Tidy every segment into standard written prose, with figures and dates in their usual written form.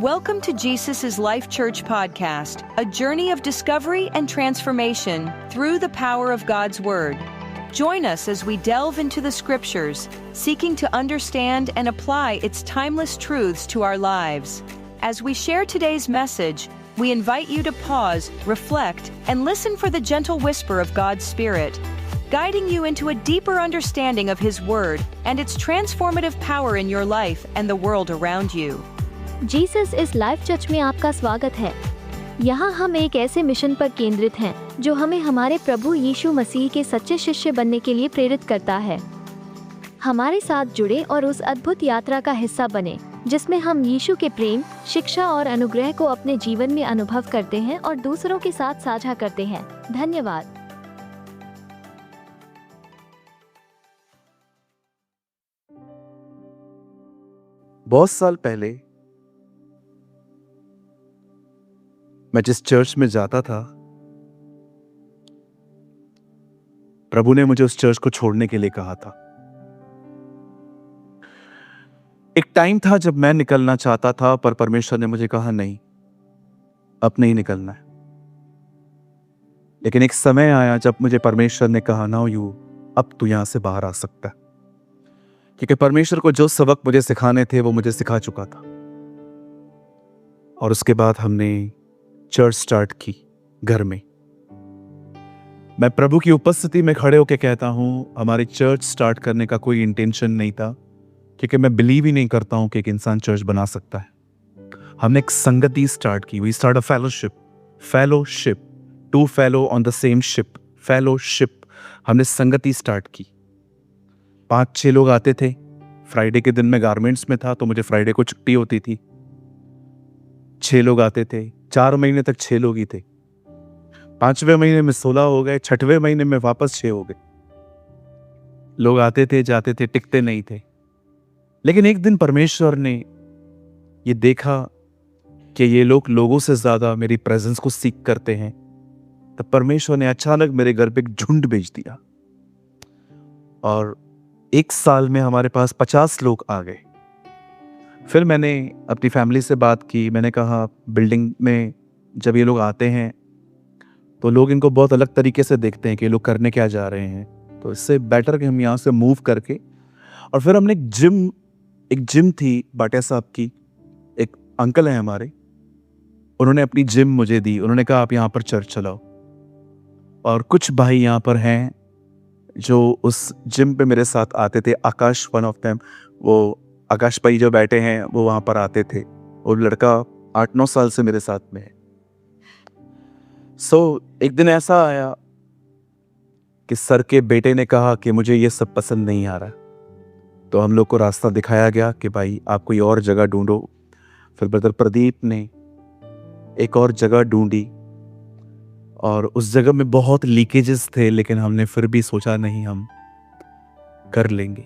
Welcome to Jesus' Life Church podcast, a journey of discovery and transformation through the power of God's Word. Join us as we delve into the Scriptures, seeking to understand and apply its timeless truths to our lives. As we share today's message, we invite you to pause, reflect, and listen for the gentle whisper of God's Spirit, guiding you into a deeper understanding of His Word and its transformative power in your life and the world around you. Jesus इस life church में आपका स्वागत है। यहाँ हम एक ऐसे mission पर केंद्रित हैं जो हमें हमारे प्रभु यीशु मसीह के सच्चे शिष्य बनने के लिए प्रेरित करता है। हमारे साथ जुड़े और उस अद्भुत यात्रा का हिस्सा बने जिसमें हम यीशु के प्रेम, शिक्षा और अनुग्रह को अपने जीवन में अनुभव करते हैं और दूसरों के साथ साझा करते हैं। धन्यवाद। बहुत साल पहले मैं जिस चर्च में जाता था, प्रभु ने मुझे उस चर्च को छोड़ने के लिए कहा था। एक टाइम था जब मैं निकलना चाहता था, पर परमेश्वर ने मुझे कहा नहीं, अब नहीं निकलना है। लेकिन एक समय आया जब मुझे परमेश्वर ने कहा नाउ यू, अब तू यहां से बाहर आ सकता है, क्योंकि परमेश्वर को जो सबक मुझे सिखाने थे वो मुझे सिखा चुका था। और उसके बाद हमने चर्च स्टार्ट की घर में। मैं प्रभु की उपस्थिति में खड़े होकर कहता हूं, हमारी चर्च स्टार्ट करने का कोई इंटेंशन नहीं था, क्योंकि मैं बिलीव ही नहीं करता हूं कि एक इंसान चर्च बना सकता है। हमने एक संगति स्टार्ट की। We start a fellowship to fellow on the same ship, fellowship. हमने संगति स्टार्ट की। 5-6 लोग आते थे। फ्राइडे के दिन मैं गारमेंट्स में था, तो मुझे फ्राइडे को छुट्टी होती थी। 6 लोग आते थे। 4 महीने तक 6 लोग ही थे। 5वें महीने में 16 हो गए। 6वें महीने में वापस 6 हो गए। लोग आते थे, जाते थे, टिकते नहीं थे। लेकिन एक दिन परमेश्वर ने ये देखा कि ये लोग लोगों से ज्यादा मेरी प्रेजेंस को सीख करते हैं। तब परमेश्वर ने अचानक मेरे घर पे एक झुंड भेज दिया और 1 साल में हमारे पास 50 लोग आ गए। फिर मैंने अपनी फैमिली से बात की। मैंने कहा बिल्डिंग में जब ये लोग आते हैं तो लोग इनको बहुत अलग तरीके से देखते हैं कि ये लोग करने क्या जा रहे हैं, तो इससे बेटर कि हम यहाँ से मूव करके। और फिर हमने एक जिम थी बाटिया साहब की, एक अंकल हैं हमारे, उन्होंने अपनी जिम मुझे दी। उन्होंने कहा आप यहाँ पर चर्च चलाओ। और कुछ भाई यहाँ पर हैं जो उस जिम पे मेरे साथ आते थे। आकाश वन ऑफ देम, वो आकाश भाई जो बैठे हैं, वो वहां पर आते थे। और लड़का 8-9 साल से मेरे साथ में है। एक दिन ऐसा आया कि सर के बेटे ने कहा कि मुझे ये सब पसंद नहीं आ रहा। तो हम लोग को रास्ता दिखाया गया कि भाई आप कोई और जगह ढूंढो। फिर ब्रदर प्रदीप ने एक और जगह ढूंढी और उस जगह में बहुत लीकेजेस थे, लेकिन हमने फिर भी सोचा नहीं, हम कर लेंगे।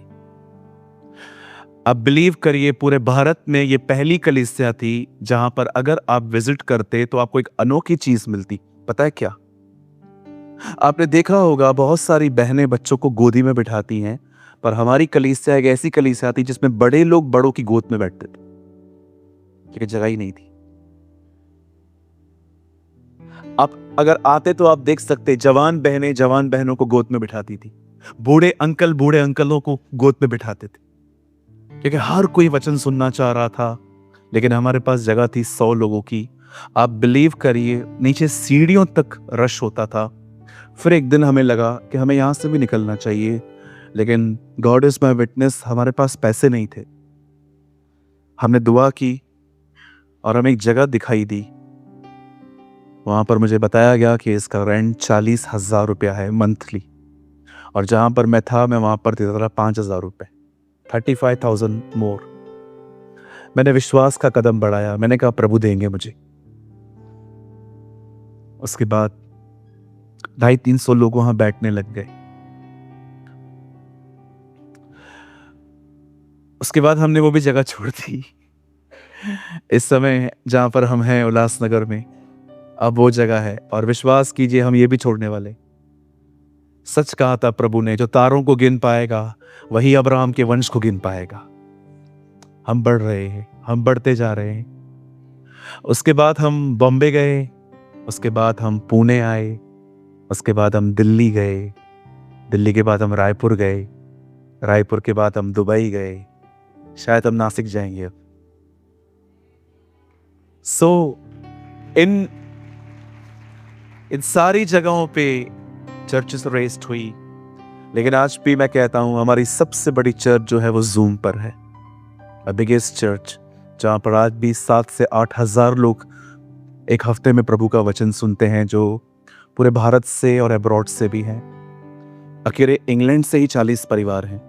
आप बिलीव करिए, पूरे भारत में ये पहली कलीसिया थी जहां पर अगर आप विजिट करते तो आपको एक अनोखी चीज मिलती। पता है क्या? आपने देखा होगा बहुत सारी बहनें बच्चों को गोदी में बिठाती हैं, पर हमारी कलीसिया एक ऐसी कलीसिया थी जिसमें बड़े लोग बड़ों की गोद में बैठते थे, क्योंकि जगह ही नहीं थी। आप अगर आते तो आप देख सकते, जवान बहनें जवान बहनों को गोद में बिठाती थी, बूढ़े अंकलों को गोद में बिठाते थे, क्योंकि हर कोई वचन सुनना चाह रहा था। लेकिन हमारे पास जगह थी 100 लोगों की। आप बिलीव करिए, नीचे सीढ़ियों तक रश होता था। फिर एक दिन हमें लगा कि हमें यहां से भी निकलना चाहिए, लेकिन गॉड इज माय विटनेस, हमारे पास पैसे नहीं थे। हमने दुआ की और हमें एक जगह दिखाई दी। वहां पर मुझे बताया गया कि इसका रेंट 40,000 रुपया है मंथली, और जहां पर मैं था मैं वहां पर देता था 5,000 रुपये, 35,000 मोर। मैंने विश्वास का कदम बढ़ाया। मैंने कहा प्रभु देंगे मुझे। उसके बाद 250-300 लोग वहां बैठने लग गए। उसके बाद हमने वो भी जगह छोड़ दी। इस समय जहां पर हम हैं उल्लासनगर में, अब वो जगह है, और विश्वास कीजिए हम ये भी छोड़ने वाले। सच कहा था प्रभु ने, जो तारों को गिन पाएगा वही अब्राहम के वंश को गिन पाएगा। हम बढ़ रहे हैं, हम बढ़ते जा रहे हैं। उसके बाद हम बॉम्बे गए, उसके बाद हम पुणे आए, उसके बाद हम दिल्ली गए, दिल्ली के बाद हम रायपुर गए, रायपुर के बाद हम दुबई गए, शायद हम नासिक जाएंगे अब। सो इन सारी जगहों पे चर्चेस रेस्ट हुई, लेकिन आज भी मैं कहता हूं हमारी सबसे बड़ी चर्च जो है वो जूम पर है, बिगेस्ट चर्च, जहां पर आज भी 7 से 8 हजार लोग एक हफ्ते में प्रभु का वचन सुनते हैं, जो पूरे भारत से और अब्रॉड से भी हैं। अकेले इंग्लैंड से ही 40 परिवार हैं।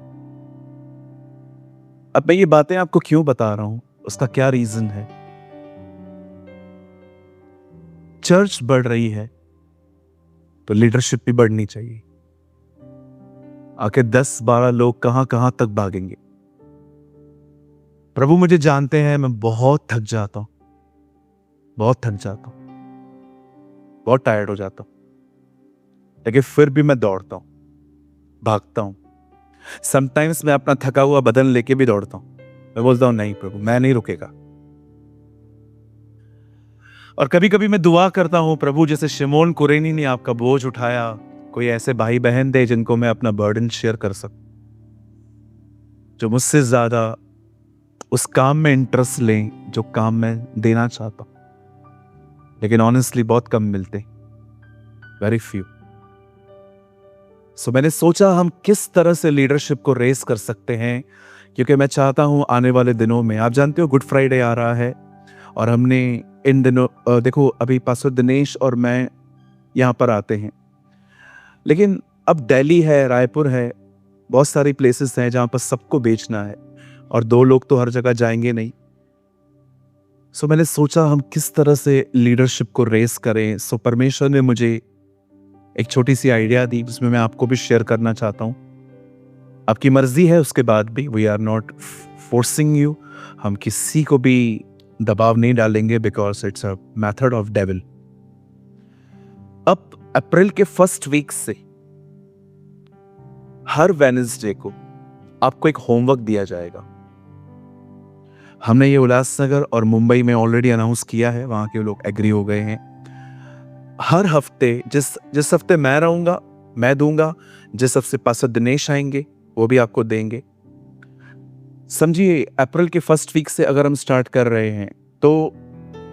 अब मैं ये बातें आपको क्यों बता रहा हूं, उसका क्या रीजन है? चर्च बढ़ रही है तो लीडरशिप भी बढ़नी चाहिए। आखिर 10-12 लोग कहां कहां तक भागेंगे? प्रभु मुझे जानते हैं, मैं बहुत थक जाता हूं, बहुत थक जाता हूं, बहुत टायर्ड हो जाता हूं, लेकिन फिर भी मैं दौड़ता हूं, भागता हूं। समटाइम्स मैं अपना थका हुआ बदन लेके भी दौड़ता हूं। मैं बोलता हूं नहीं प्रभु, मैं नहीं रुकेगा। और कभी कभी मैं दुआ करता हूं, प्रभु जैसे शिमोन कुरेनी ने आपका बोझ उठाया, कोई ऐसे भाई बहन दे जिनको मैं अपना बर्डन शेयर कर सकूं, जो मुझसे ज्यादा उस काम में इंटरेस्ट लें जो काम मैं देना चाहता हूं। लेकिन ऑनेस्टली बहुत कम मिलते, वेरी फ्यू। सो मैंने सोचा हम किस तरह से लीडरशिप को रेस कर सकते हैं, क्योंकि मैं चाहता हूं आने वाले दिनों में, आप जानते हो गुड फ्राइडे आ रहा है, और हमने इन दिनों देखो अभी पास्टर दिनेश और मैं यहां पर आते हैं, लेकिन अब दिल्ली है, रायपुर है, बहुत सारी प्लेसेस हैं जहां पर सबको बेचना है, और 2 लोग तो हर जगह जाएंगे नहीं। सो मैंने सोचा हम किस तरह से लीडरशिप को रेस करें। सो परमेश्वर ने मुझे एक छोटी सी आइडिया दी, जिसमें मैं आपको भी शेयर करना चाहता हूं। आपकी मर्जी है, उसके बाद भी we are not forcing you, हम किसी को भी दबाव नहीं डालेंगे, because it's a method of devil. अब अप्रैल के फर्स्ट वीक से हर वेडनेसडे को आपको एक होमवर्क दिया जाएगा। हमने ये उल्लासनगर और मुंबई में ऑलरेडी अनाउंस किया है, वहां के लोग एग्री हो गए हैं। हर हफ्ते जिस हफ्ते मैं रहूंगा मैं दूंगा, जिस हफ्ते पास्टर दिनेश आएंगे वो भी आपको देंगे। समझिए अप्रैल के फर्स्ट वीक से अगर हम स्टार्ट कर रहे हैं तो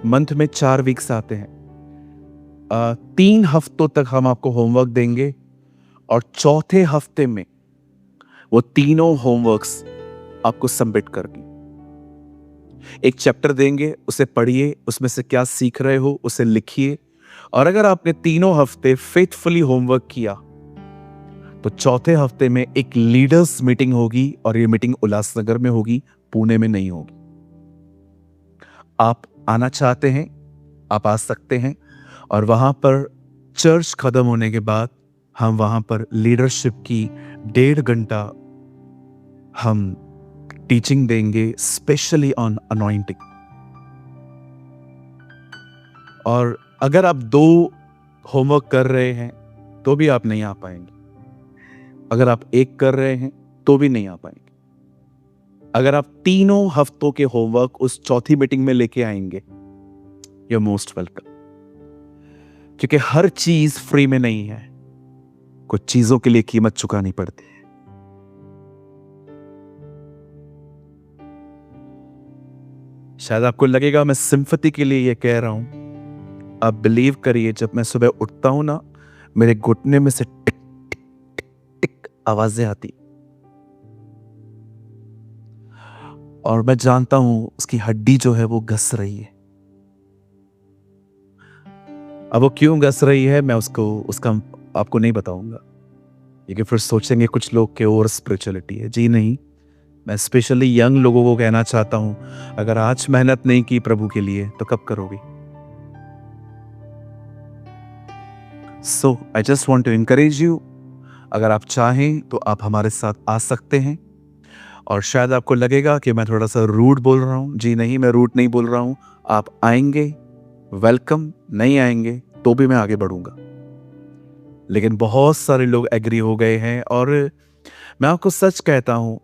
मंथ में 4 वीक्स आते हैं। 3 हफ्तों तक हम आपको होमवर्क देंगे, और चौथे हफ्ते में वो तीनों होमवर्क्स आपको सबमिट करनी। एक चैप्टर देंगे, उसे पढ़िए, उसमें से क्या सीख रहे हो उसे लिखिए, और अगर आपने तीनों हफ्ते फेथफुली होमवर्क किया तो चौथे हफ्ते में एक लीडर्स मीटिंग होगी, और ये मीटिंग उल्लासनगर में होगी, पुणे में नहीं होगी। आप आना चाहते हैं, आप आ सकते हैं, और वहां पर चर्च खत्म होने के बाद हम वहां पर लीडरशिप की 1.5 घंटा हम टीचिंग देंगे, स्पेशली ऑन अनॉइंटिंग। और अगर आप 2 होमवर्क कर रहे हैं तो भी आप नहीं आ पाएंगे, अगर आप 1 कर रहे हैं तो भी नहीं आ पाएंगे। अगर आप तीनों हफ्तों के होमवर्क उस चौथी मीटिंग में लेके आएंगे, यू आर मोस्ट वेलकम। क्योंकि हर चीज फ्री में नहीं है, कुछ चीजों के लिए कीमत चुकानी पड़ती है। शायद आपको लगेगा मैं सिंपैथी के लिए ये कह रहा हूं, आप बिलीव करिए, जब मैं सुबह उठता हूं ना, मेरे घुटने में से टिक टिक टिक टिक आवाजें आती, और मैं जानता हूं उसकी हड्डी जो है वो घस रही है। अब वो क्यों घस रही है मैं उसका आपको नहीं बताऊंगा, क्योंकि फिर सोचेंगे कुछ लोग के और स्पिरिचुअलिटी है। जी नहीं, मैं स्पेशली यंग लोगों को कहना चाहता हूं, अगर आज मेहनत नहीं की प्रभु के लिए तो कब करोगे? So I just want to encourage you, अगर आप चाहें तो आप हमारे साथ आ सकते हैं। और शायद आपको लगेगा कि मैं थोड़ा सा रूड बोल रहा हूं, जी नहीं, मैं रूड नहीं बोल रहा हूं। आप आएंगे, वेलकम, नहीं आएंगे तो भी मैं आगे बढ़ूंगा। लेकिन बहुत सारे लोग एग्री हो गए हैं, और मैं आपको सच कहता हूं,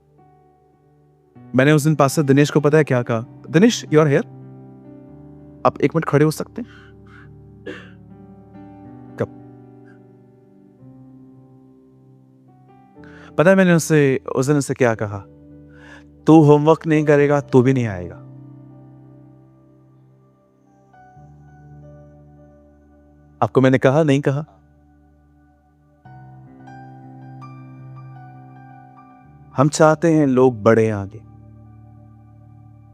मैंने उस दिन पास्टर दिनेश को पता है क्या कहा? दिनेश, यू आर हियर, आप 1 मिनट खड़े हो सकते हैं? कब? पता है मैंने उस दिन उससे क्या कहा? तू होमवर्क नहीं करेगा तो भी नहीं आएगा। आपको मैंने कहा नहीं कहा? हम चाहते हैं लोग बढ़े आगे।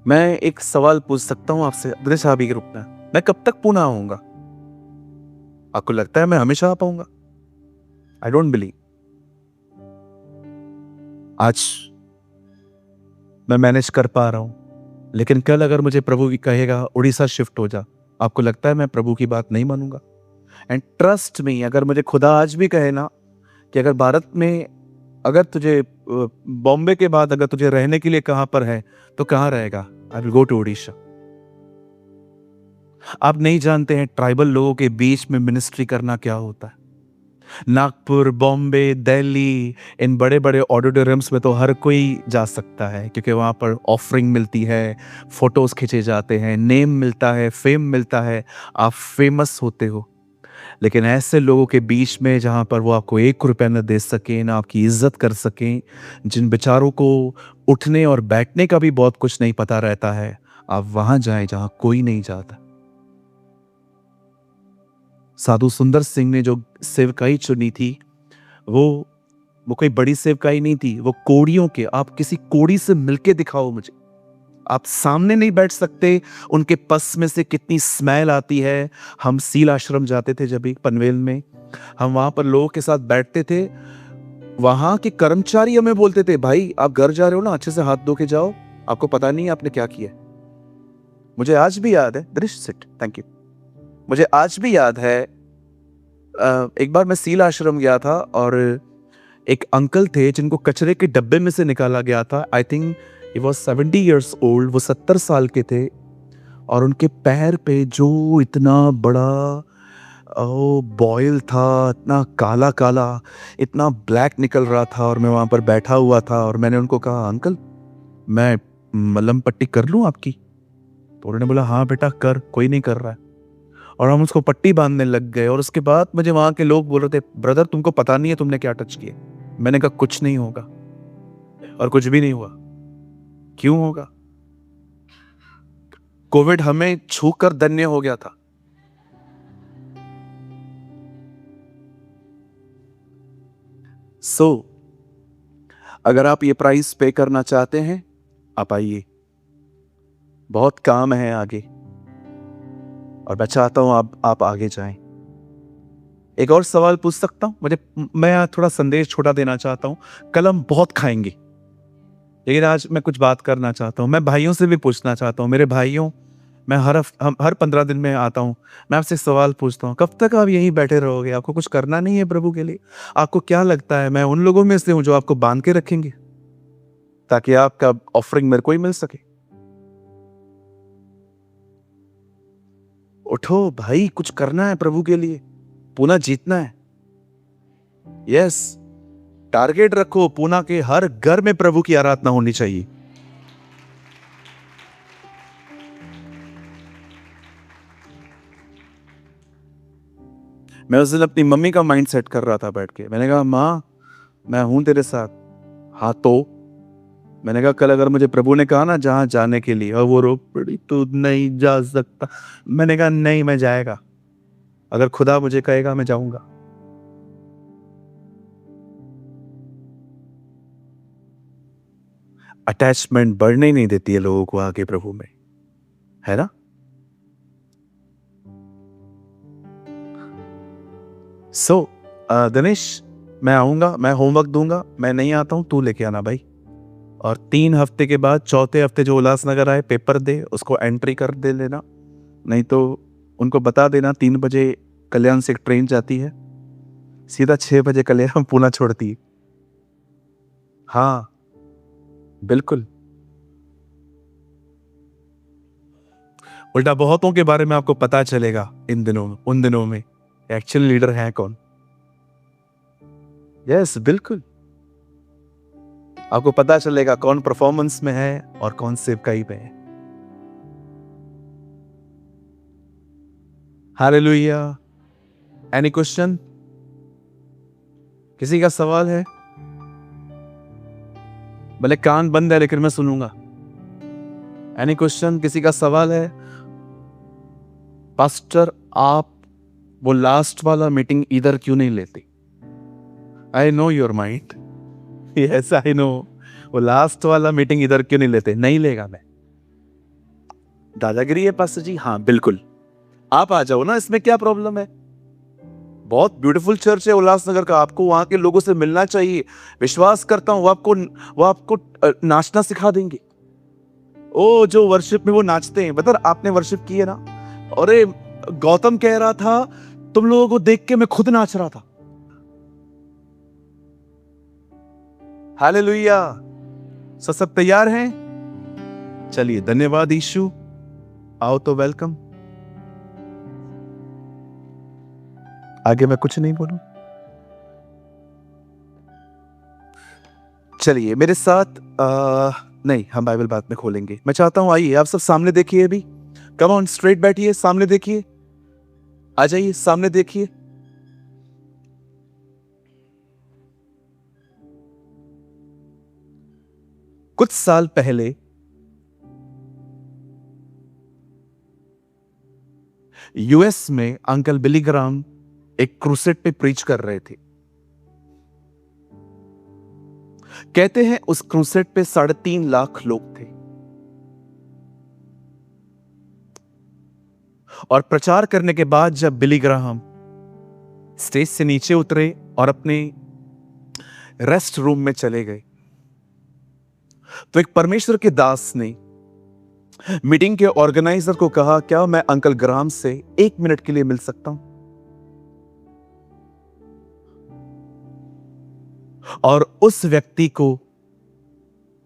मैं एक सवाल पूछ सकता हूं आपसे, दिनेश आप ही रुकना, मैं कब तक पुणे आऊंगा? आपको लगता है मैं हमेशा आ पाऊंगा? I don't believe. आज मैं मैनेज कर पा रहा हूं, लेकिन कल अगर मुझे प्रभु भी कहेगा उड़ीसा शिफ्ट हो जा, आपको लगता है मैं प्रभु की बात नहीं मानूंगा? एंड ट्रस्ट मी, अगर मुझे खुदा आज भी कहे ना कि अगर भारत में, अगर तुझे बॉम्बे के बाद अगर तुझे रहने के लिए कहां पर है तो कहां रहेगा? I will go to Orissa. आप नहीं जानते हैं ट्राइबल लोगों के बीच में मिनिस्ट्री करना क्या होता है। नागपुर, बॉम्बे, दिल्ली, इन बड़े बड़े ऑडिटोरियम्स में तो हर कोई जा सकता है, क्योंकि वहाँ पर ऑफरिंग मिलती है, फोटोज खींचे जाते हैं, नेम मिलता है, फेम मिलता है, आप फेमस होते हो। लेकिन ऐसे लोगों के बीच में जहाँ पर वो आपको 1 रुपया न दे सकें, ना आपकी इज्जत कर सकें, जिन बेचारों को उठने और बैठने का भी बहुत कुछ नहीं पता रहता है, आप वहाँ जाएं जहाँ कोई नहीं जाता। साधु सुंदर सिंह ने जो सेवकाई चुनी थी, वो कोई बड़ी सेवकाई नहीं थी, वो कोड़ियों के, आप किसी कोड़ी से मिलके दिखाओ मुझे। आप सामने नहीं बैठ सकते, उनके पस में से कितनी स्मेल आती है। हम सील आश्रम जाते थे जब भी पनवेल में, हम वहां पर लोगों के साथ बैठते थे, वहां के कर्मचारी हमें बोलते थे, भाई आप घर जा रहे हो ना, अच्छे से हाथ धो के जाओ, आपको पता नहीं आपने क्या किया। मुझे आज भी याद है, दृश्य सिट, थैंक यू। मुझे आज भी याद है, एक बार मैं सील आश्रम गया था और एक अंकल थे जिनको कचरे के डब्बे में से निकाला गया था। I think he was 70 years old, वो 70 साल के थे, और उनके पैर पे जो इतना बड़ा बॉयल था, इतना काला काला, इतना ब्लैक निकल रहा था, और मैं वहाँ पर बैठा हुआ था और मैंने उनको कहा, अंकल मैं मलहम पट्टी कर लूँ आपकी? तो उन्होंने बोला, हाँ बेटा कर, कोई नहीं कर रहा है। और हम उसको पट्टी बांधने लग गए, और उसके बाद मुझे वहाँ के लोग बोल रहे थे, ब्रदर तुमको पता नहीं है तुमने क्या टच किया। मैंने कहा कुछ नहीं होगा, और कुछ भी नहीं हुआ। क्यों होगा? कोविड हमें छूकर धन्य हो गया था। अगर आप ये प्राइस पे करना चाहते हैं, आप आइए, बहुत काम है आगे, और मैं चाहता हूं आप आगे जाएं। एक और सवाल पूछ सकता हूं? मैं थोड़ा संदेश छोटा देना चाहता हूं। कल हम बहुत खाएंगे, लेकिन आज मैं कुछ बात करना चाहता हूं। मैं भाइयों से भी पूछना चाहता हूं, मेरे भाइयों, मैं हर 15 दिन में आता हूं, मैं आपसे सवाल पूछता हूं, कब तक आप यहीं बैठे रहोगे? आपको कुछ करना नहीं है प्रभु के लिए? आपको क्या लगता है मैं उन लोगों में से हूं जो आपको बांध के रखेंगे ताकि आपका ऑफरिंग मेरे को ही मिल सके? उठो भाई, कुछ करना है प्रभु के लिए, पूना जीतना है। यस, टारगेट रखो, पूना के हर घर में प्रभु की आराधना होनी चाहिए। मैं उस दिन अपनी मम्मी का माइंड सेट कर रहा था बैठ के। मैंने कहा, माँ मैं हूं तेरे साथ। हाँ तो मैंने कहा, कल अगर मुझे प्रभु ने कहा ना जहां जाने के लिए, और वो रो पड़ी, तू नहीं जा सकता, मैंने कहा नहीं, मैं जाएगा। अगर खुदा मुझे कहेगा मैं जाऊंगा। अटैचमेंट बढ़ने नहीं देती है लोगों को आगे प्रभु में, है ना? दिनेश, मैं आऊंगा, मैं होमवर्क दूंगा, मैं नहीं आता हूं, तू लेके आना भाई। और 3 हफ्ते के बाद, चौथे हफ्ते जो उल्लासनगर आए, पेपर दे, उसको एंट्री कर दे लेना, नहीं तो उनको बता देना 3 बजे कल्याण से एक ट्रेन जाती है, सीधा 6 बजे कल्याण पूना छोड़ती है। हाँ बिल्कुल। उल्टा बहुतों के बारे में आपको पता चलेगा इन दिनों में, उन दिनों में एक्चुअल लीडर है कौन। यस बिल्कुल, आपको पता चलेगा कौन परफॉर्मेंस में है और कौन सेवकाई में है। हालेलुया। Any question? किसी का सवाल है? भले कान बंद है लेकिन मैं सुनूंगा। Any question? किसी का सवाल है? पास्टर, आप वो लास्ट वाला मीटिंग इधर क्यों नहीं लेते? I know your mind, yes I know. वो लास्ट वाला मीटिंग इधर क्यों नहीं लेते? नहीं लेगा मैं। दादागिरी है पास्टर जी? हाँ बिल्कुल, आप आ जाओ ना, इसमें क्या प्रॉब्लम है? बहुत ब्यूटीफुल चर्च है उल्लासनगर का, आपको वहां के लोगों से मिलना चाहिए। विश्वास करता हूं वो आपको नाचना सिखा देंगे। ओ जो वर्शिप में वो नाचते हैं, बता आपने वर्शिप की है ना? अरे गौतम कह रहा था तुम लोगों को देख के मैं खुद नाच रहा था। हालेलुया। सब तैयार हैं? चलिए, धन्यवाद यीशु। आओ तो वेलकम। आगे मैं कुछ नहीं बोलूं? चलिए मेरे साथ नहीं, हम बाइबल बाद में खोलेंगे। मैं चाहता हूं आइए आप सब सामने देखिए। अभी कम ऑन, स्ट्रेट बैठिए, सामने देखिए। आ जाइए, सामने देखिए। कुछ साल पहले यूएस में अंकल बिली ग्राहम एक क्रूसेड पे प्रीच कर रहे थे। कहते हैं उस क्रूसेड पे 3.5 लाख लोग थे और प्रचार करने के बाद जब बिली ग्राहम स्टेज से नीचे उतरे और अपने रेस्ट रूम में चले गए तो एक परमेश्वर के दास ने मीटिंग के ऑर्गेनाइजर को कहा, क्या मैं अंकल ग्राहम से 1 मिनट के लिए मिल सकता हूं? और उस व्यक्ति को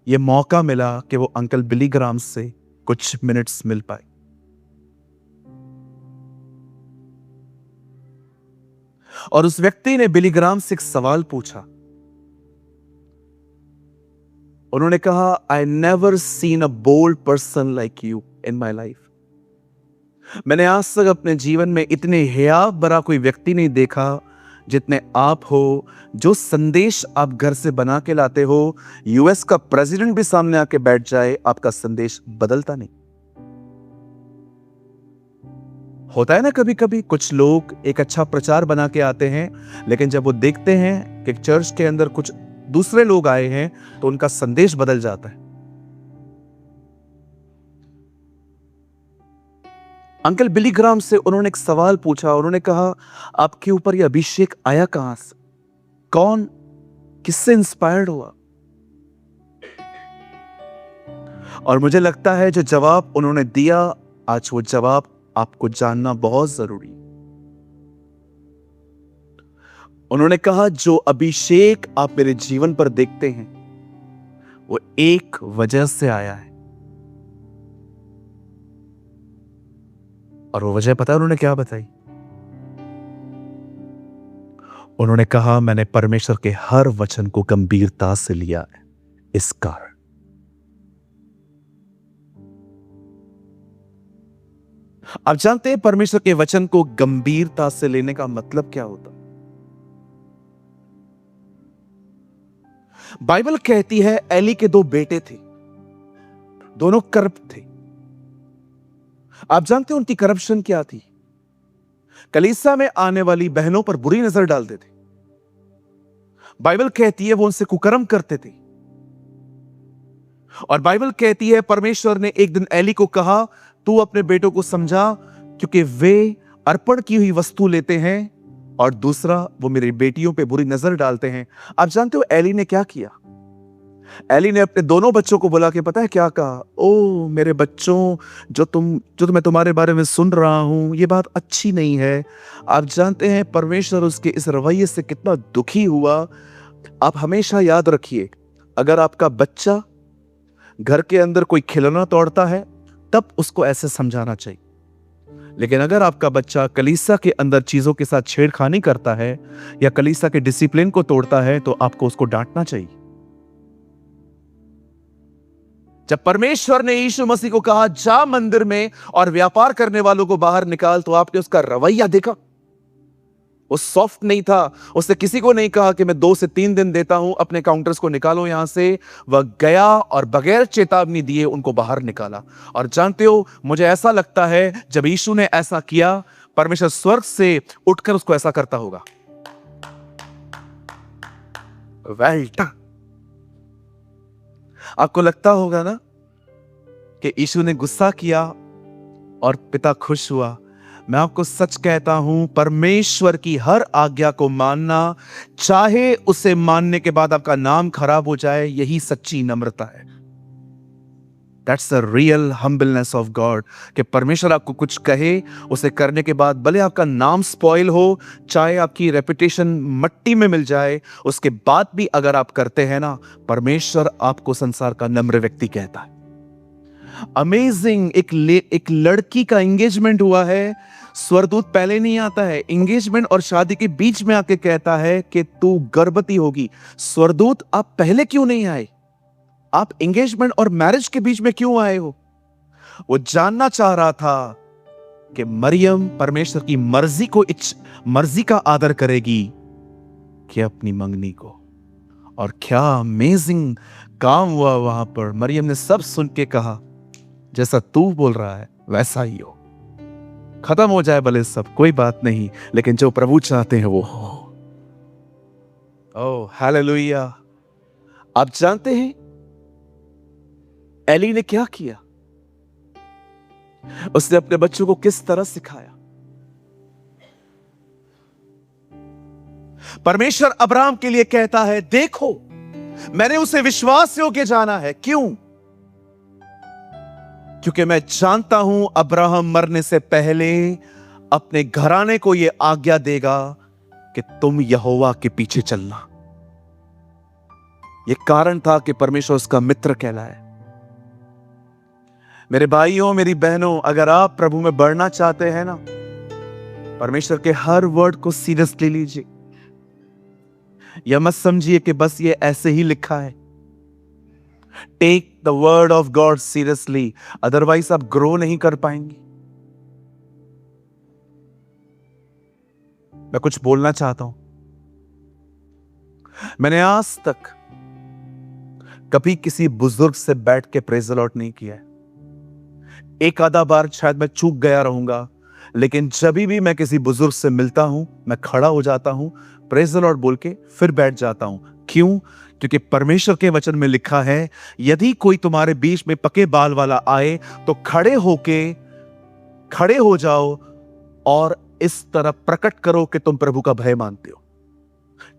यह मौका मिला कि वो अंकल बिली ग्राहम से कुछ मिनट्स मिल पाए। और उस व्यक्ति ने बिली ग्राहम से एक सवाल पूछा। उन्होंने कहा, I never seen a bold person like you in my life. मैंने आज तक अपने जीवन में इतने हया भरा कोई व्यक्ति नहीं देखा जितने आप हो। जो संदेश आप घर से बना के लाते हो, यूएस का प्रेसिडेंट भी सामने आके बैठ जाए, आपका संदेश बदलता नहीं। होता है ना कभी कभी कुछ लोग एक अच्छा प्रचार बना के आते हैं, लेकिन जब वो देखते हैं कि चर्च के अंदर कुछ दूसरे लोग आए हैं तो उनका संदेश बदल जाता है। अंकल बिली ग्राहम से उन्होंने एक सवाल पूछा। उन्होंने कहा, आपके ऊपर यह अभिषेक आया कहां से? कौन, किससे इंस्पायर्ड हुआ? और मुझे लगता है जो जवाब उन्होंने दिया, आज वो जवाब आपको जानना बहुत जरूरी। उन्होंने कहा, जो अभिषेक आप मेरे जीवन पर देखते हैं वो एक वजह से आया है। और वो वजह पता है उन्होंने क्या बताई? उन्होंने कहा, मैंने परमेश्वर के हर वचन को गंभीरता से लिया है, इस कारण। आप जानते हैं परमेश्वर के वचन को गंभीरता से लेने का मतलब क्या होता है? बाइबल कहती है एली के 2 बेटे थे, दोनों करप्ट थे। आप जानते हैं उनकी करप्शन क्या थी? कलीसिया में आने वाली बहनों पर बुरी नजर डालते थे। बाइबल कहती है वो उनसे कुकर्म करते थे। और बाइबल कहती है परमेश्वर ने एक दिन एली को कहा, तू अपने बेटों को समझा, क्योंकि वे अर्पण की हुई वस्तु लेते हैं और दूसरा वो मेरी बेटियों पे बुरी नजर डालते हैं। आप जानते हो एली ने क्या किया? एली ने अपने दोनों बच्चों को बुला के पता है क्या कहा? ओ मेरे बच्चों, जो मैं तुम्हारे बारे में सुन रहा हूं, ये बात अच्छी नहीं है। आप जानते हैं परमेश्वर उसके इस रवैये से कितना दुखी हुआ। आप हमेशा याद रखिए, अगर आपका बच्चा घर के अंदर कोई खिलौना तोड़ता है तब उसको ऐसे समझाना चाहिए, लेकिन अगर आपका बच्चा कलीसिया के अंदर चीजों के साथ छेड़खानी करता है या कलीसिया के डिसिप्लिन को तोड़ता है तो आपको उसको डांटना चाहिए। जब परमेश्वर ने यीशु मसीह को कहा जा मंदिर में और व्यापार करने वालों को बाहर निकाल, तो आपने उसका रवैया देखा। वो सॉफ्ट नहीं था। उसने किसी को नहीं कहा कि मैं 2 से 3 दिन देता हूं, अपने काउंटर्स को निकालो यहां से। वह गया और बगैर चेतावनी दिए उनको बाहर निकाला। और जानते हो, मुझे ऐसा लगता है जब यीशु ने ऐसा किया, परमेश्वर स्वर्ग से उठकर उसको ऐसा करता होगा, वेल डन। आपको लगता होगा ना कि यीशु ने गुस्सा किया और पिता खुश हुआ। मैं आपको सच कहता हूं, परमेश्वर की हर आज्ञा को मानना, चाहे उसे मानने के बाद आपका नाम खराब हो जाए, यही सच्ची नम्रता है। That's the real humbleness of God. कि परमेश्वर आपको कुछ कहे, उसे करने के बाद भले आपका नाम स्पॉइल हो, चाहे आपकी रेपुटेशन मट्टी में मिल जाए, उसके बाद भी अगर आप करते हैं ना, परमेश्वर आपको संसार का नम्र व्यक्ति कहता है। अमेजिंग। एक लड़की का एंगेजमेंट हुआ है, स्वर्गदूत पहले नहीं आता है, एंगेजमेंट और शादी के बीच में आके कहता है कि तू गर्भवती होगी। स्वर्गदूत आप पहले क्यों नहीं आए? आप एंगेजमेंट और मैरिज के बीच में क्यों आए हो? वो जानना चाह रहा था कि मरियम परमेश्वर की मर्जी का आदर करेगी कि अपनी मंगनी को। और क्या अमेजिंग काम हुआ वहां पर। मरियम ने सब सुन के कहा, जैसा तू बोल रहा है वैसा ही हो। खत्म हो जाए भले सब, कोई बात नहीं, लेकिन जो प्रभु चाहते हैं वो हो। Oh hallelujah. आप जानते हैं एली ने क्या किया? उसने अपने बच्चों को किस तरह सिखाया। परमेश्वर अब्राहम के लिए कहता है, देखो मैंने उसे विश्वास योग्य जाना है। क्यों? क्योंकि मैं जानता हूं अब्राहम मरने से पहले अपने घराने को यह आज्ञा देगा कि तुम यहोवा के पीछे चलना। यह कारण था कि परमेश्वर उसका मित्र कहलाए। मेरे भाइयों, मेरी बहनों, अगर आप प्रभु में बढ़ना चाहते हैं ना, परमेश्वर के हर वर्ड को सीरियसली लीजिए। यह मत समझिए कि बस ये ऐसे ही लिखा है। Take the word of God seriously, otherwise आप ग्रो नहीं कर पाएंगे। मैं कुछ बोलना चाहता हूं। मैंने आज तक कभी किसी बुजुर्ग से बैठ के प्रेज द लॉर्ड नहीं किया है। एक आधा बार शायद मैं चूक गया रहूंगा, लेकिन जब भी मैं किसी बुजुर्ग से मिलता हूं, मैं खड़ा हो जाता हूं, प्रेज द लॉर्ड बोल के फिर बैठ जाता हूं। क्यों? क्योंकि परमेश्वर के वचन में लिखा है, यदि कोई तुम्हारे बीच में पके बाल वाला आए तो खड़े हो जाओ और इस तरह प्रकट करो कि तुम प्रभु का भय मानते हो।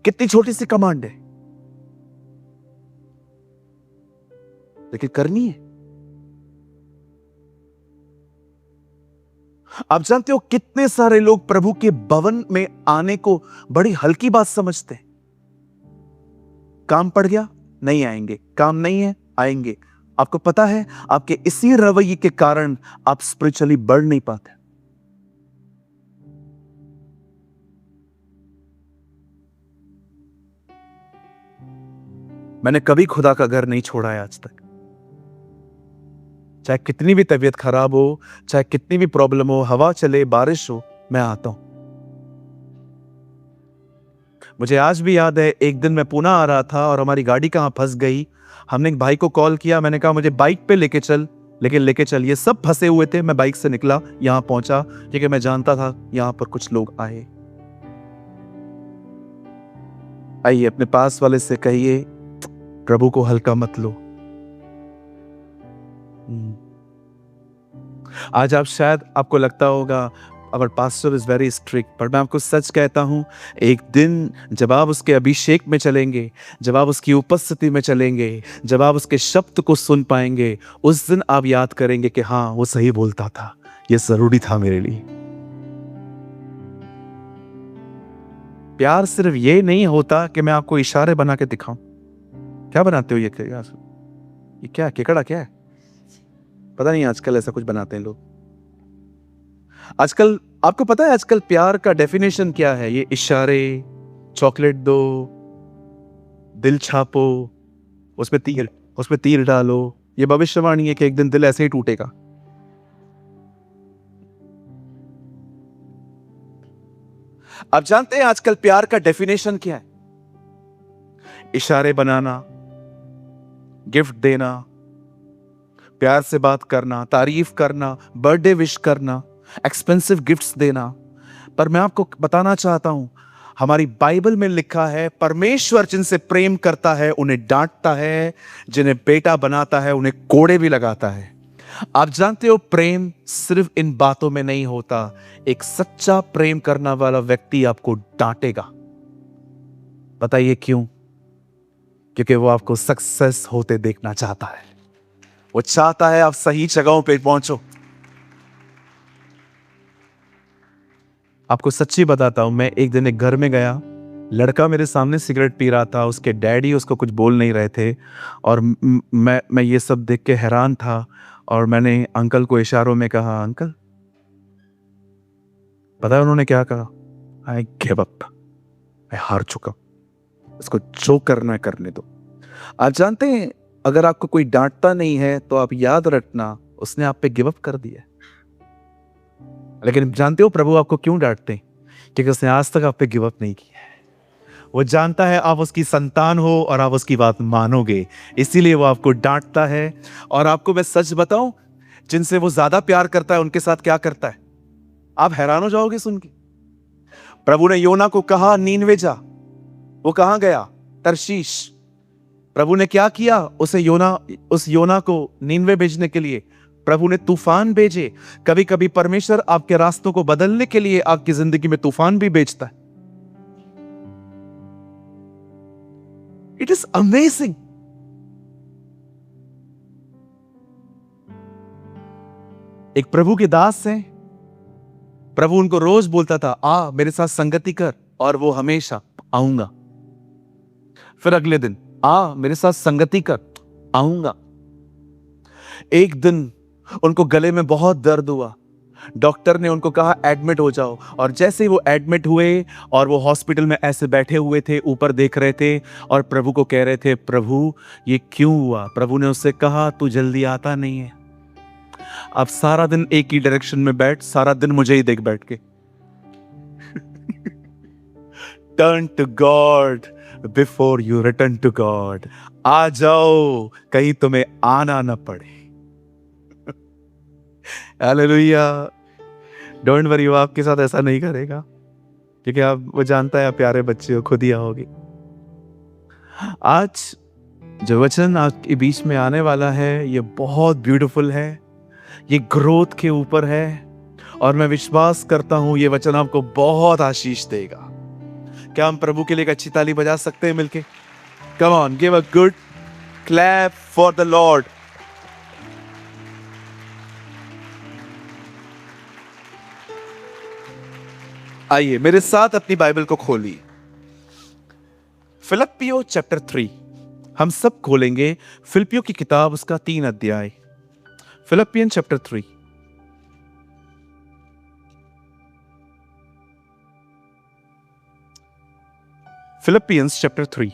कितनी छोटी सी कमांड है, लेकिन करनी है। आप जानते हो कितने सारे लोग प्रभु के भवन में आने को बड़ी हल्की बात समझते हैं। काम पड़ गया नहीं आएंगे, काम नहीं है आएंगे। आपको पता है, आपके इसी रवैये के कारण आप स्पिरिचुअली बढ़ नहीं पाते। मैंने कभी खुदा का घर नहीं छोड़ा है आज तक। चाहे कितनी भी तबीयत खराब हो, चाहे कितनी भी प्रॉब्लम हो, हवा चले, बारिश हो, मैं आता हूं। मुझे आज भी याद है, एक दिन मैं पुणे आ रहा था और हमारी गाड़ी कहां फंस गई। हमने एक भाई को कॉल किया, मैंने कहा मुझे बाइक पे लेके चल, लेकिन लेके चल। ये सब फंसे हुए थे। मैं बाइक से निकला, यहां पहुंचा, क्योंकि मैं जानता था यहां पर कुछ लोग आए। आइए अपने पास वाले से कहिए, प्रभु को हल्का मत लो। आज आप शायद आपको लगता होगा अवर पास्टर इज वेरी स्ट्रिक्ट, पर मैं आपको सच कहता हूं, एक दिन जब आप उसके अभिषेक में चलेंगे, जब आप उसकी उपस्थिति में चलेंगे, जब आप उसके शब्द को सुन पाएंगे, उस दिन आप याद करेंगे कि हाँ, वो सही बोलता था, ये जरूरी था मेरे लिए। प्यार सिर्फ ये नहीं होता कि मैं आपको इशारे बना के दिखाऊं। क्या बनाते हो ये क्या केकड़ा क्या है? पता नहीं, आजकल ऐसा कुछ बनाते हैं लोग। आजकल आपको पता है आजकल प्यार का डेफिनेशन क्या है? ये इशारे, चॉकलेट दो, दिल छापो, उसमें तीर डालो, ये भविष्यवाणी है कि एक दिन दिल ऐसे ही टूटेगा। आप जानते हैं आजकल प्यार का डेफिनेशन क्या है? इशारे बनाना, गिफ्ट देना, प्यार से बात करना, तारीफ करना, बर्थडे विश करना, एक्सपेंसिव गिफ्ट्स देना। पर मैं आपको बताना चाहता हूं, हमारी बाइबल में लिखा है परमेश्वर जिनसे प्रेम करता है उन्हें डांटता है, जिन्हें बेटा बनाता है उन्हें कोड़े भी लगाता है। आप जानते हो प्रेम सिर्फ इन बातों में नहीं होता। एक सच्चा प्रेम करने वाला व्यक्ति आपको डांटेगा। बताइए क्यों? क्योंकि वो आपको सक्सेस होते देखना चाहता है। वो चाहता है आप सही जगहों पे पहुंचो। आपको सच्ची बताता हूं, मैं एक दिन एक घर में गया, लड़का मेरे सामने सिगरेट पी रहा था, उसके डैडी उसको कुछ बोल नहीं रहे थे और मैं ये सब देख के हैरान था और मैंने अंकल को इशारों में कहा, अंकल। पता है उन्होंने क्या कहा? आई गिव अप, मैं हार चुका, इसको जो करना है करने दो। आप जानते हैं अगर आपको कोई डांटता नहीं है तो आप याद रखना उसने आप पे गिव अप कर दिया। लेकिन जानते हो प्रभु आपको क्यों डांटते हैं? क्योंकि उसने आज तक आप पे गिव अप नहीं किया है। वो जानता है आप उसकी संतान हो और आप उसकी बात मानोगे, इसीलिए वो आपको डांटता है। और आपको मैं सच बताऊं, जिनसे वो ज्यादा प्यार करता है उनके साथ क्या करता है, आप हैरान हो जाओगे सुन के। प्रभु ने योना को कहा नीनवे जा, वो कहां गया? तरशीश। प्रभु ने क्या किया? उस योना को नीनवे भेजने के लिए प्रभु ने तूफान भेजे। कभी कभी परमेश्वर आपके रास्तों को बदलने के लिए आपकी जिंदगी में तूफान भी भेजता है। It is amazing. एक प्रभु के दास हैं, प्रभु उनको रोज बोलता था आ मेरे साथ संगति कर, और वो हमेशा आऊंगा। फिर अगले दिन आ मेरे साथ संगति कर, आऊंगा। एक दिन उनको गले में बहुत दर्द हुआ, डॉक्टर ने उनको कहा एडमिट हो जाओ। और जैसे ही वो एडमिट हुए और वो हॉस्पिटल में ऐसे बैठे हुए थे, ऊपर देख रहे थे और प्रभु को कह रहे थे, प्रभु ये क्यों हुआ? प्रभु ने उससे कहा तू जल्दी आता नहीं है, अब सारा दिन एक ही डायरेक्शन में बैठ, सारा दिन मुझे ही देख बैठ के। Turn to God before you return to God. आ जाओ, कहीं तुम्हें आना ना पड़े। हालेलुया। डोंट वरी, वो आपके साथ ऐसा नहीं करेगा, क्योंकि वो जानता है आप प्यारे बच्चे हो, खुद ही आओगे। आज जो वचन आपके बीच में आने वाला है ये बहुत ब्यूटीफुल है, ये ग्रोथ के ऊपर है और मैं विश्वास करता हूं ये वचन आपको बहुत आशीष देगा। क्या हम प्रभु के लिए एक अच्छी ताली बजा सकते हैं मिलके? Come on, give a good clap for the Lord. आइए मेरे साथ अपनी बाइबल को खोलिए, फिलिप्पियों चैप्टर 3। हम सब खोलेंगे फिलिप्पियों की किताब, उसका 3 अध्याय। Philippian chapter 3। Philippians chapter 3।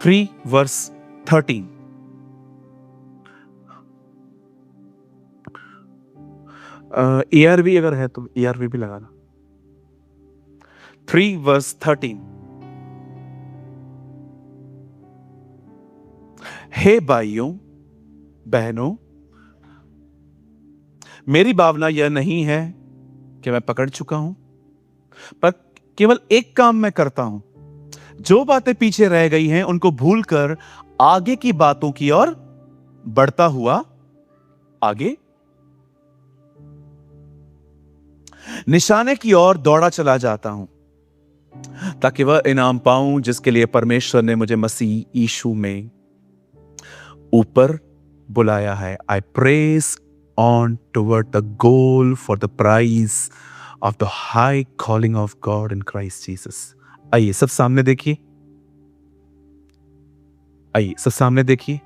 Three verse 13। ERV अगर है तो ERV भी लगाना। 3 वर्स 13। हे भाइयों बहनों, मेरी भावना यह नहीं है कि मैं पकड़ चुका हूं, पर केवल एक काम मैं करता हूं, जो बातें पीछे रह गई हैं उनको भूलकर आगे की बातों की ओर बढ़ता हुआ आगे निशाने की ओर दौड़ा चला जाता हूं, ताकि वह इनाम पाऊं जिसके लिए परमेश्वर ने मुझे मसीह यीशु में ऊपर बुलाया है। I press on toward the goal for the prize of the high calling of God in Christ Jesus. आइए सब सामने देखिए, आइए सब सामने देखिए।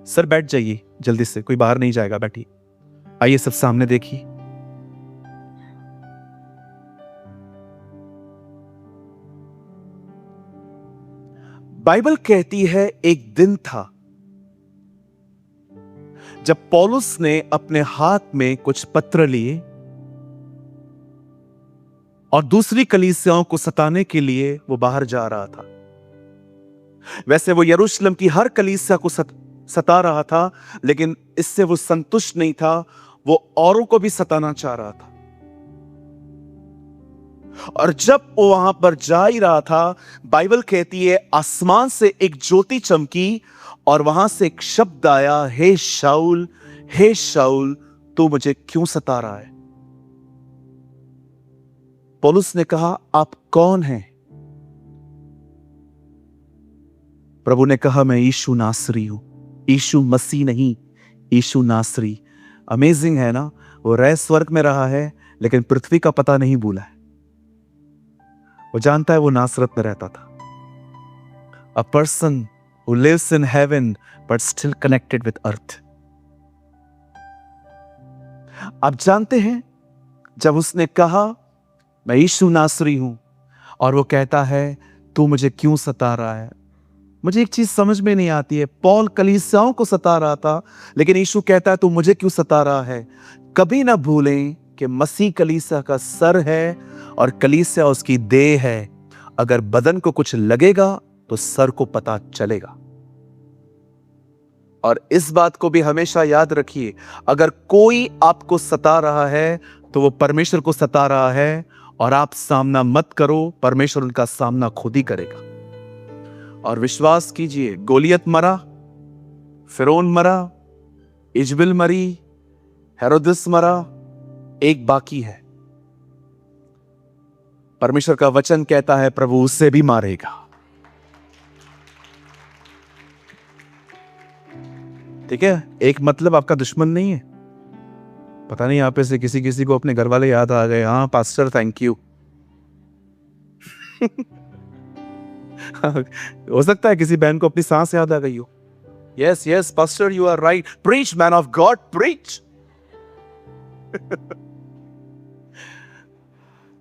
सर बैठ जाइए जल्दी से, कोई बाहर नहीं जाएगा, बैठिए। आइए सब सामने देखिए। बाइबल कहती है एक दिन था जब पौलुस ने अपने हाथ में कुछ पत्र लिए और दूसरी कलीसियाओं को सताने के लिए वो बाहर जा रहा था। वैसे वो यरूशलेम की हर कलीसिया को सता रहा था, लेकिन इससे वो संतुष्ट नहीं था, वो औरों को भी सताना चाह रहा था। और जब वो वहां पर जा ही रहा था, बाइबल कहती है आसमान से एक ज्योति चमकी और वहां से एक शब्द आया, हे शाऊल तू मुझे क्यों सता रहा है। पौलुस ने कहा, आप कौन हैं? प्रभु ने कहा, मैं यीशु नासरी हूं। यीशु मसीह नहीं, यीशु नासरी। अमेजिंग है ना, वो रह स्वर्ग में रहा है लेकिन पृथ्वी का पता नहीं भूला है। वो जानता है वो नासरत में रहता था। A person who lives in heaven but still connected with earth. आप जानते हैं, जब उसने कहा मैं यीशु नासरी हूं और वो कहता है तू मुझे क्यों सता रहा है, मुझे एक चीज समझ में नहीं आती है। पौल कलीसियाओं को सता रहा था, लेकिन यीशु कहता है तू मुझे क्यों सता रहा है। कभी ना भूलें कि मसीह कलीसिया का सर है और कलीसिया उसकी देह है। अगर बदन को कुछ लगेगा तो सर को पता चलेगा। और इस बात को भी हमेशा याद रखिए, अगर कोई आपको सता रहा है तो वो परमेश्वर को सता रहा है, और आप सामना मत करो, परमेश्वर उनका सामना खुद ही करेगा। और विश्वास कीजिए, गोलियत मरा, फिरौन मरा, इजबिल मरी, हेरोदिस मरा, एक बाकी है। परमेश्वर का वचन कहता है प्रभु उससे भी मारेगा। ठीक है, एक मतलब आपका दुश्मन नहीं है। पता नहीं यहाँ पे से किसी को अपने घर वाले याद आ गए। हाँ पास्टर थैंक यू। हो सकता है किसी बहन को अपनी सांस याद आ गई हो। Yes yes pastor you are right, preach man of God preach.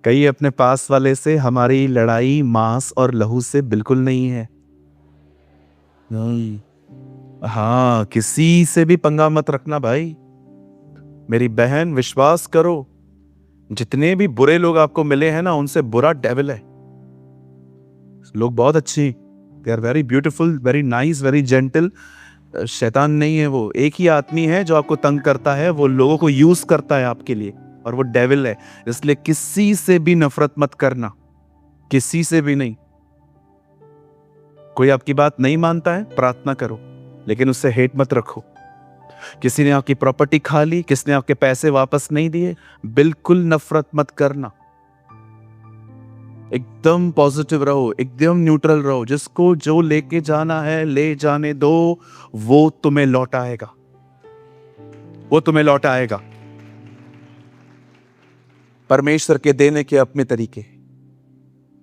कई अपने पास वाले से, हमारी लड़ाई मांस और लहू से बिल्कुल नहीं है। नहीं, हाँ किसी से भी पंगा मत रखना भाई। मेरी बहन विश्वास करो, जितने भी बुरे लोग आपको मिले हैं ना, उनसे बुरा डेविल है। लोग बहुत अच्छी, they are very beautiful, very nice, very gentle. शैतान नहीं है वो, एक ही आदमी है जो आपको तंग करता है, वो लोगों को यूज करता है आपके लिए, और वो डेविल है। इसलिए किसी से भी नफरत मत करना, किसी से भी नहीं। कोई आपकी बात नहीं मानता है, प्रार्थना करो, लेकिन उससे हेट मत रखो। किसी ने आपकी प्रॉपर्टी खा ली, किसी ने आपके पैसे वापस नहीं दिए, बिल्कुल नफरत मत करना। एकदम पॉजिटिव रहो, एकदम न्यूट्रल रहो। जिसको जो लेके जाना है ले जाने दो, वो तुम्हें लौटाएगा, वो तुम्हें लौटाएगा। परमेश्वर के देने के अपने तरीके,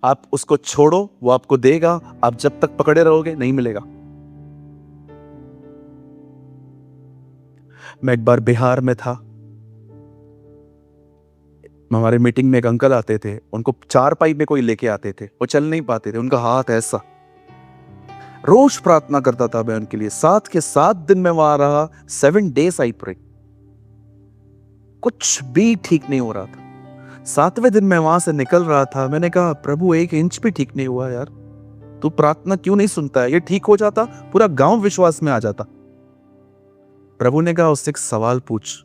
आप उसको छोड़ो, वो आपको देगा। आप जब तक पकड़े रहोगे नहीं मिलेगा। मैं एक बार बिहार में था, हमारे मीटिंग में एक अंकल आते थे, उनको 4 पाई में कोई लेके आते थे, वो चल नहीं पाते थे, उनका हाथ ऐसा। रोज प्रार्थना करता था मैं उनके लिए, 7 के 7 दिन में वहां रहा, 7 days आई प्रे, कुछ भी ठीक नहीं हो रहा था। 7वें दिन मैं वहां से निकल रहा था, मैंने कहा प्रभु 1 इंच भी ठीक नहीं हुआ यार, तू प्रार्थना क्यों नहीं सुनता है? ये ठीक हो जाता, पूरा गांव विश्वास में आ जाता। प्रभु ने कहा उससे एक सवाल पूछ,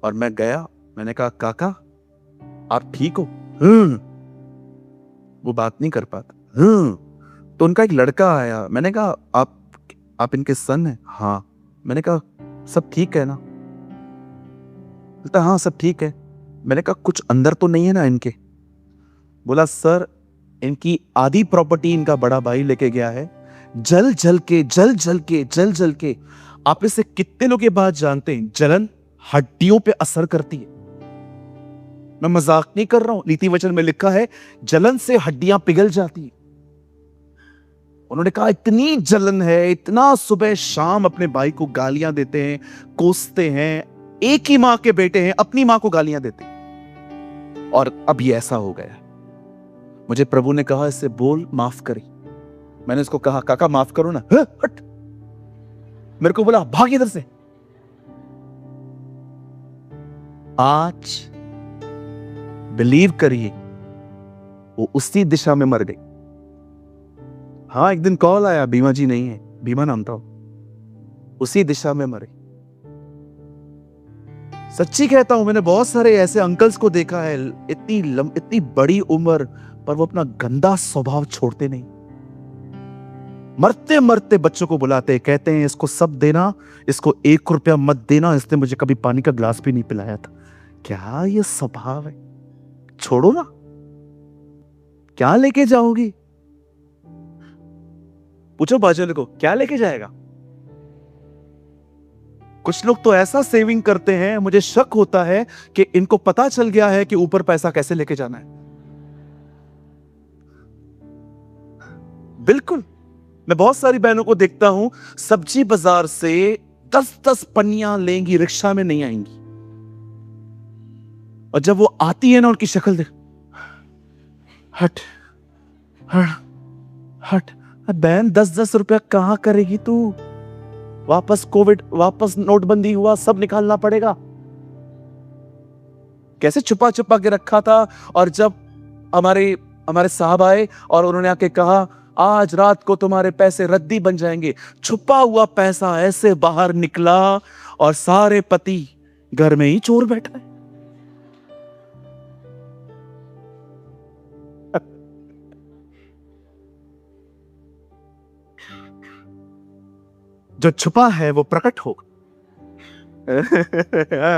और मैं गया, मैंने कहा काका आप ठीक हो? वो बात नहीं कर पाता। तो उनका एक लड़का आया, मैंने कहा आप इनके सन हैं? हाँ। मैंने कहा सब ठीक है ना? बोलता हाँ सब ठीक है। मैंने कहा कुछ अंदर तो नहीं है ना इनके? बोला सर इनकी आधी प्रॉपर्टी इनका बड़ा भाई लेके गया है, जल जल के। आप इसे कितने लोग ये बात जानते हैं, जलन हड्डियों पे असर करती है। मैं मजाक नहीं कर रहा हूं, नीति वचन में लिखा है जलन से हड्डियां पिघल जाती है। उन्होंने कहा इतनी जलन है, इतना सुबह शाम अपने भाई को गालियां देते हैं, कोसते हैं, एक ही मां के बेटे हैं, अपनी मां को गालियां देते हैं, और अब ये ऐसा हो गया। मुझे प्रभु ने कहा इससे बोल माफ करी, मैंने उसको कहा, काका माफ करो ना। हट। मेरे को बोला भाग इधर से। आज बिलीव करिए वो उसी दिशा में मर गई। हाँ, एक दिन कॉल आया, बीमा जी नहीं है, बीमा नाम था, उसी दिशा में मरे। सच्ची कहता हूं, मैंने बहुत सारे ऐसे अंकल्स को देखा है, इतनी बड़ी उम्र पर वो अपना गंदा स्वभाव छोड़ते नहीं। मरते मरते बच्चों को बुलाते, कहते हैं इसको सब देना, इसको 1 रुपया मत देना, इसने मुझे कभी पानी का ग्लास भी नहीं पिलाया था। क्या ये स्वभाव है? छोड़ो ना, क्या लेके जाओगी? पूछो बाजू को, क्या लेके जाएगा? कुछ लोग तो ऐसा सेविंग करते हैं, मुझे शक होता है कि इनको पता चल गया है कि ऊपर पैसा कैसे लेके जाना है। बिल्कुल, मैं बहुत सारी बहनों को देखता हूं, सब्जी बाजार से 10-10 पन्नियां लेंगी, रिक्शा में नहीं आएंगी। और जब वो आती है ना, उनकी शक्ल देख, हट हट हट। बहन, 10-10 रुपया कहां करेगी तू? वापस कोविड, वापस नोटबंदी हुआ, सब निकालना पड़ेगा। कैसे छुपा छुपा के रखा था। और जब हमारे साहब आए और उन्होंने आके कहा, आज रात को तुम्हारे पैसे रद्दी बन जाएंगे, छुपा हुआ पैसा ऐसे बाहर निकला और सारे पति घर में ही चोर बैठा है। जो छुपा है वो प्रकट होगा।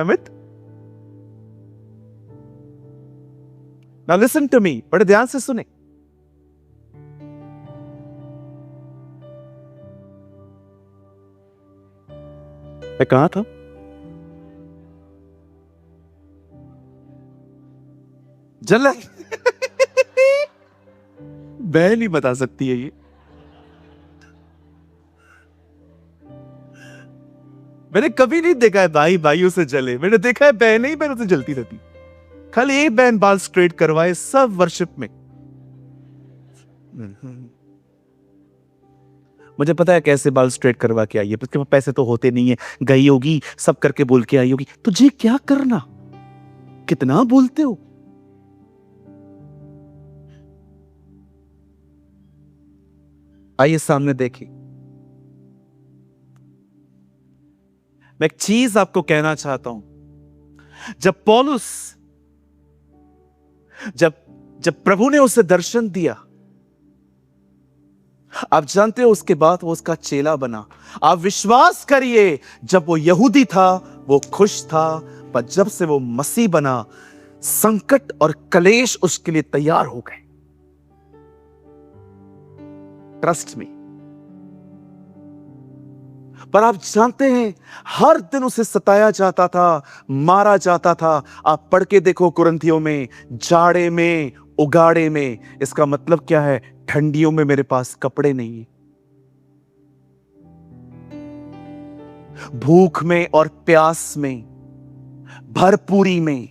Amit, now listen to me, बड़े ध्यान से सुने। मैं कहां था? जलन। मैं नहीं बता सकती है ये। मैंने कभी नहीं देखा है भाई भाइयों से जले, मैंने देखा है बहनें ही बहनों से जलती रहती। खाली एक बहन बाल स्ट्रेट करवाए सब वर्शिप में। मुझे पता है कैसे बाल स्ट्रेट करवा के आई है, उसके पास पैसे तो होते नहीं है, गई होगी सब करके बोल के आई होगी। तुझे क्या करना, कितना बोलते हो? आइए सामने देखिए, मैं एक चीज आपको कहना चाहता हूं। जब पौलुस, जब प्रभु ने उसे दर्शन दिया, आप जानते हो उसके बाद वो उसका चेला बना। आप विश्वास करिए, जब वो यहूदी था वो खुश था, पर जब से वो मसीह बना, संकट और कलेश उसके लिए तैयार हो गए। Trust me. पर आप जानते हैं, हर दिन उसे सताया जाता था, मारा जाता था। आप पढ़ के देखो कुरिन्थियों में, जाड़े में, उगाड़े में। इसका मतलब क्या है? ठंडियों में मेरे पास कपड़े नहीं है, भूख में और प्यास में, भरपूरी में।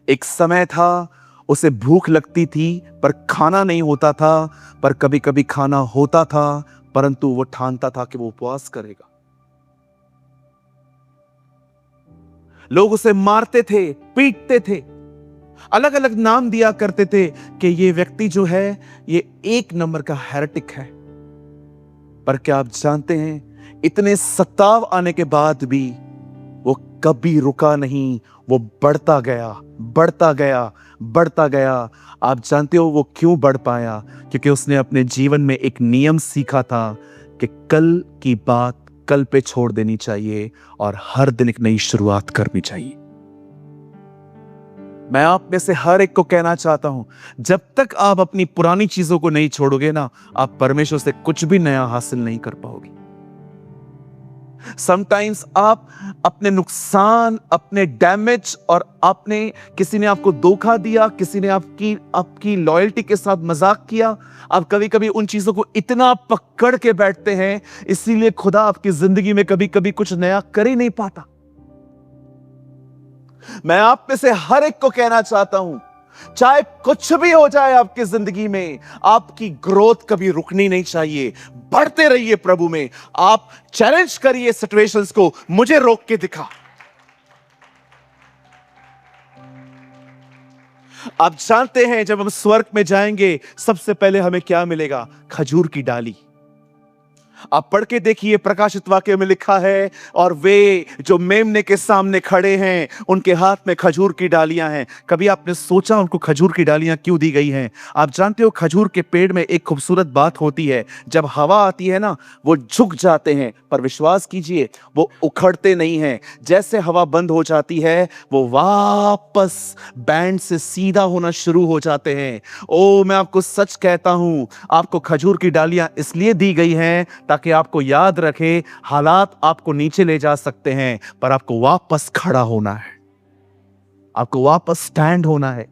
एक समय था उसे भूख लगती थी पर खाना नहीं होता था, पर कभी कभी खाना होता था, परंतु वो ठानता था कि वो उपवास करेगा। लोग उसे मारते थे, पीटते थे, अलग अलग नाम दिया करते थे कि ये व्यक्ति जो है ये 1 नंबर का हेरेटिक है। पर क्या आप जानते हैं, इतने सताव आने के बाद भी वो कभी रुका नहीं, वो बढ़ता गया, बढ़ता गया, बढ़ता गया। आप जानते हो वो क्यों बढ़ पाया? क्योंकि उसने अपने जीवन में एक नियम सीखा था कि कल की बात कल पे छोड़ देनी चाहिए और हर दिन एक नई शुरुआत करनी चाहिए। मैं आप में से हर एक को कहना चाहता हूं, जब तक आप अपनी पुरानी चीजों को नहीं छोड़ोगे ना, आप परमेश्वर से कुछ भी नया हासिल नहीं कर पाओगे। समटाइम्स आप अपने नुकसान, अपने डैमेज, और किसी ने आपको धोखा दिया, किसी ने आपकी लॉयल्टी के साथ मजाक किया, आप कभी कभी उन चीजों को इतना पकड़ के बैठते हैं, इसीलिए खुदा आपकी जिंदगी में कभी कभी कुछ नया कर ही नहीं पाता। मैं आप में से हर एक को कहना चाहता हूं, चाहे कुछ भी हो जाए आपकी जिंदगी में, आपकी ग्रोथ कभी रुकनी नहीं चाहिए। बढ़ते रहिए प्रभु में। आप चैलेंज करिए सिचुएशंस को, मुझे रोक के दिखा। आप जानते हैं जब हम स्वर्ग में जाएंगे सबसे पहले हमें क्या मिलेगा? खजूर की डाली। आप पढ़ के देखिए, प्रकाशित वाक्य में लिखा है, और वे जो मेमने के सामने खड़े हैं उनके हाथ में खजूर की डालियां हैं। कभी आपने सोचा उनको खजूर की डालियां क्यों दी गई हैं? आप जानते हो खजूर के पेड़ में एक खूबसूरत बात होती है, जब हवा आती है ना वो झुक जाते हैं, पर विश्वास कीजिए वो उखड़ते नहीं हैं। जैसे हवा बंद हो जाती है वो वापस बैंड से सीधा होना शुरू हो जाते हैं। ओ, मैं आपको सच कहता हूं, आपको खजूर की डालियां इसलिए दी गई हैं ताकि आपको याद रखे हालात आपको नीचे ले जा सकते हैं, पर आपको वापस खड़ा होना है, आपको वापस स्टैंड होना है।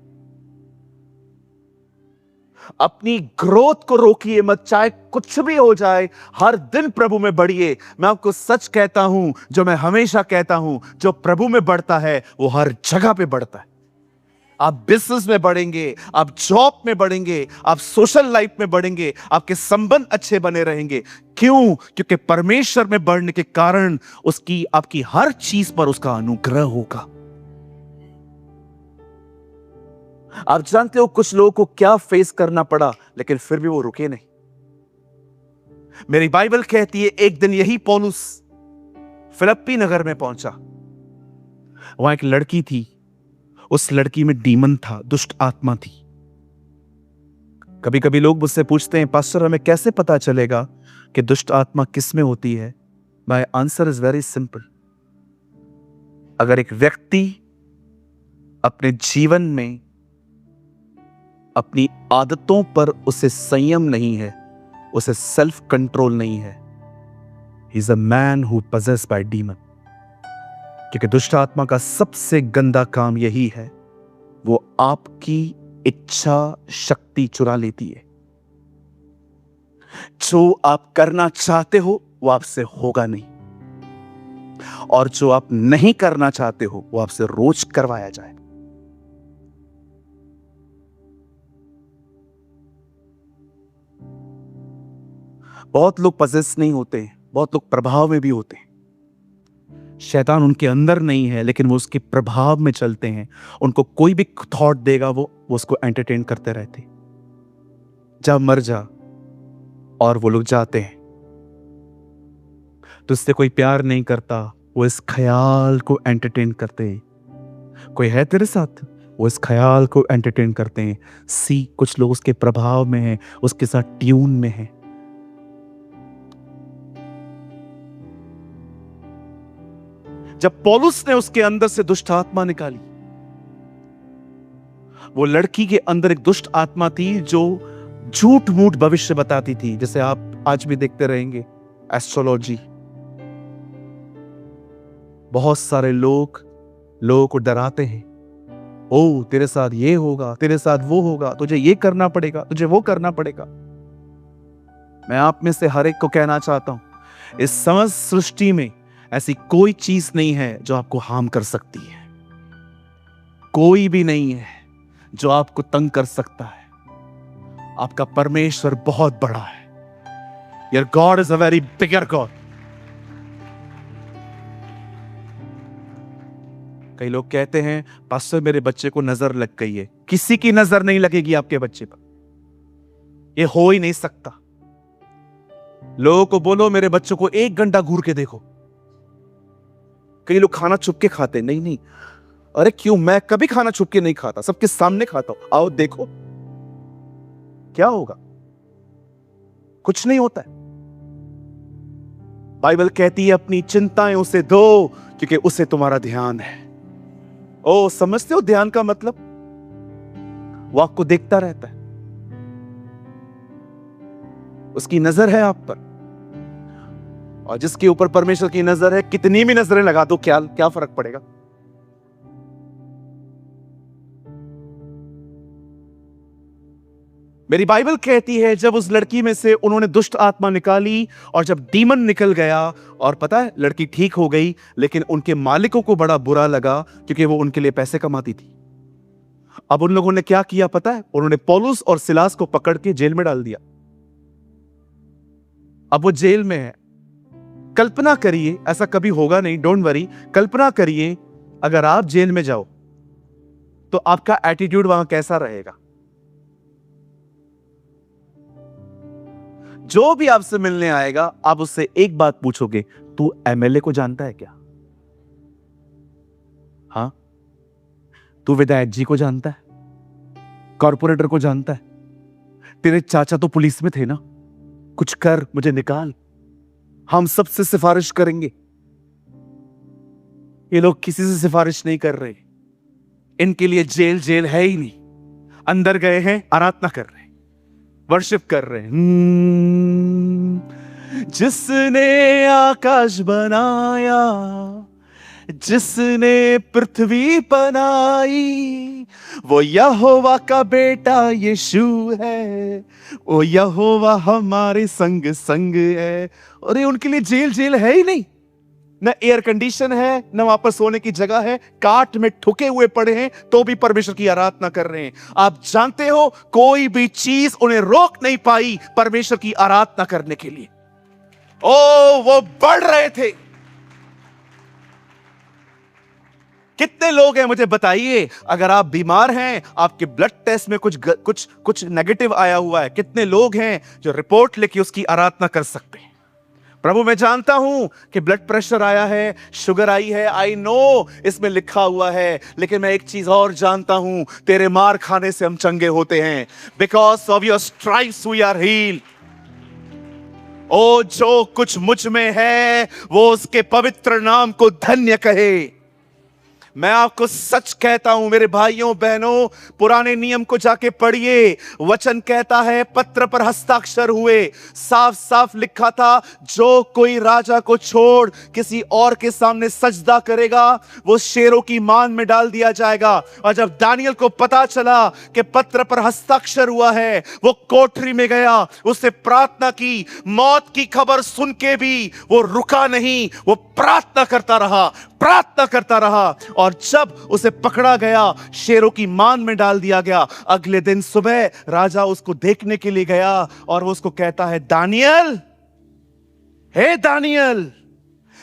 अपनी ग्रोथ को रोकिए मत, चाहे कुछ भी हो जाए। हर दिन प्रभु में बढ़िए। मैं आपको सच कहता हूं, जो मैं हमेशा कहता हूं, जो प्रभु में बढ़ता है वो हर जगह पे बढ़ता है। आप बिजनेस में बढ़ेंगे, आप जॉब में बढ़ेंगे, आप सोशल लाइफ में बढ़ेंगे, आपके संबंध अच्छे बने रहेंगे। क्यों? क्योंकि परमेश्वर में बढ़ने के कारण उसकी आपकी हर चीज पर उसका अनुग्रह होगा। आप जानते हो कुछ लोगों को क्या फेस करना पड़ा, लेकिन फिर भी वो रुके नहीं। मेरी बाइबल कहती है एक दिन यही पौलुस फिलिप्पी नगर में पहुंचा। वहां एक लड़की थी, उस लड़की में डीमन था, दुष्ट आत्मा थी। कभी कभी लोग मुझसे पूछते हैं, पास्टर हमें कैसे पता चलेगा कि दुष्ट आत्मा किस में होती है? My answer is very simple. अगर एक व्यक्ति अपने जीवन में अपनी आदतों पर उसे संयम नहीं है, उसे सेल्फ कंट्रोल नहीं है, he is a man who possessed bye demon. क्योंकि दुष्ट आत्मा का सबसे गंदा काम यही है, वो आपकी इच्छा शक्ति चुरा लेती है। जो आप करना चाहते हो वो आपसे होगा नहीं, और जो आप नहीं करना चाहते हो वो आपसे रोज करवाया जाए। बहुत लोग पजेस नहीं होते हैं, बहुत लोग प्रभाव में भी होते हैं। शैतान उनके अंदर नहीं है, लेकिन वो उसके प्रभाव में चलते हैं। उनको कोई भी थॉट देगा वो उसको एंटरटेन करते रहते। जब मर जा, और वो लोग जाते हैं, तुझसे कोई प्यार नहीं करता, वो इस ख्याल को एंटरटेन करते हैं। कोई है तेरे साथ, वो इस ख्याल को एंटरटेन करते हैं। कुछ लोग उसके प्रभाव में हैं, उसके साथ ट्यून में हैं। जब पौलुस ने उसके अंदर से दुष्ट आत्मा निकाली, वो लड़की के अंदर एक दुष्ट आत्मा थी जो झूठ मूठ भविष्य बताती थी, जैसे आप आज भी देखते रहेंगे एस्ट्रोलॉजी। बहुत सारे लोगों को डराते हैं, ओ तेरे साथ ये होगा, तेरे साथ वो होगा, तुझे ये करना पड़ेगा, तुझे वो करना पड़ेगा। मैं आप में से हर एक को कहना चाहता हूं, इस समस्त सृष्टि में ऐसी कोई चीज नहीं है जो आपको हार्म कर सकती है। कोई भी नहीं है जो आपको तंग कर सकता है। आपका परमेश्वर बहुत बड़ा है। Your God is a very bigger God. कई लोग कहते हैं, पास्टर मेरे बच्चे को नजर लग गई है। किसी की नजर नहीं लगेगी आपके बच्चे पर, यह हो ही नहीं सकता। लोगों को बोलो मेरे बच्चों को 1 घंटा घूर के देखो। कई लोग खाना छुप के खाते, नहीं, अरे क्यों? मैं कभी खाना छुप के नहीं खाता, सबके सामने खाता हूं। आओ देखो क्या होगा। कुछ नहीं होता है। बाइबल कहती है अपनी चिंताएं उसे दो, क्योंकि उसे तुम्हारा ध्यान है। ओ, समझते हो ध्यान का मतलब? वो आपको देखता रहता है, उसकी नजर है आप पर। और जिसके ऊपर परमेश्वर की नजर है, कितनी भी नजरें लगा दो, क्या फर्क पड़ेगा? मेरी बाइबल कहती है जब उस लड़की में से उन्होंने दुष्ट आत्मा निकाली, और जब डीमन निकल गया, और पता है लड़की ठीक हो गई, लेकिन उनके मालिकों को बड़ा बुरा लगा, क्योंकि वो उनके लिए पैसे कमाती थी। अब उन लोगों ने क्या किया पता है? उन्होंने पौलुस और सिलास को पकड़ के जेल में डाल दिया। अब वो जेल में है। कल्पना करिए, ऐसा कभी होगा नहीं, डोंट वरी। कल्पना करिए अगर आप जेल में जाओ तो आपका एटीट्यूड वहां कैसा रहेगा? जो भी आपसे मिलने आएगा आप उससे एक बात पूछोगे, तू एमएलए को जानता है क्या? हाँ, तू विधायक जी को जानता है? कॉर्पोरेटर को जानता है? तेरे चाचा तो पुलिस में थे ना, कुछ कर, मुझे निकाल। हम सबसे सिफारिश करेंगे। ये लोग किसी से सिफारिश नहीं कर रहे। इनके लिए जेल जेल है ही नहीं। अंदर गए हैं, आराधना कर रहे हैं, वर्शिप कर रहे हैं। जिसने आकाश बनाया, जिसने पृथ्वी बनाई, वो यहोवा का बेटा यीशु है। वो यहोवा हमारे संग संग है। और ये उनके लिए जेल जेल है ही नहीं। न एयर कंडीशन है, न वहां पर सोने की जगह है, काट में ठुके हुए पड़े हैं तो भी परमेश्वर की आराधना कर रहे हैं। आप जानते हो, कोई भी चीज उन्हें रोक नहीं पाई परमेश्वर की आराधना करने के लिए। ओ, वो बढ़ रहे थे। कितने लोग हैं मुझे बताइए, अगर आप बीमार हैं, आपके ब्लड टेस्ट में कुछ नेगेटिव आया हुआ है, कितने लोग हैं जो रिपोर्ट लेके उसकी आराधना कर सकते हैं? प्रभु, मैं जानता हूं कि ब्लड प्रेशर आया है, शुगर आई है, आई नो इसमें लिखा हुआ है, लेकिन मैं एक चीज और जानता हूं, तेरे मार खाने से हम चंगे होते हैं। Because of your stripes we are healed. ओ, जो कुछ मुझ में है वो उसके पवित्र नाम को धन्य कहे। मैं आपको सच कहता हूं मेरे भाइयों बहनों, पुराने नियम को जाके पढ़िए। वचन कहता है, पत्र पर हस्ताक्षर हुए, साफ साफ लिखा था, जो कोई राजा को छोड़ किसी और के सामने सजदा करेगा वो शेरों की मान में डाल दिया जाएगा। और जब दानियल को पता चला कि पत्र पर हस्ताक्षर हुआ है, वो कोठरी में गया, उसने प्रार्थना की। मौत की खबर सुन के भी वो रुका नहीं, वो प्रार्थना करता रहा, प्रार्थना करता रहा। और जब उसे पकड़ा गया, शेरों की मान में डाल दिया गया। अगले दिन सुबह राजा उसको देखने के लिए गया और वो उसको कहता है, दानियल,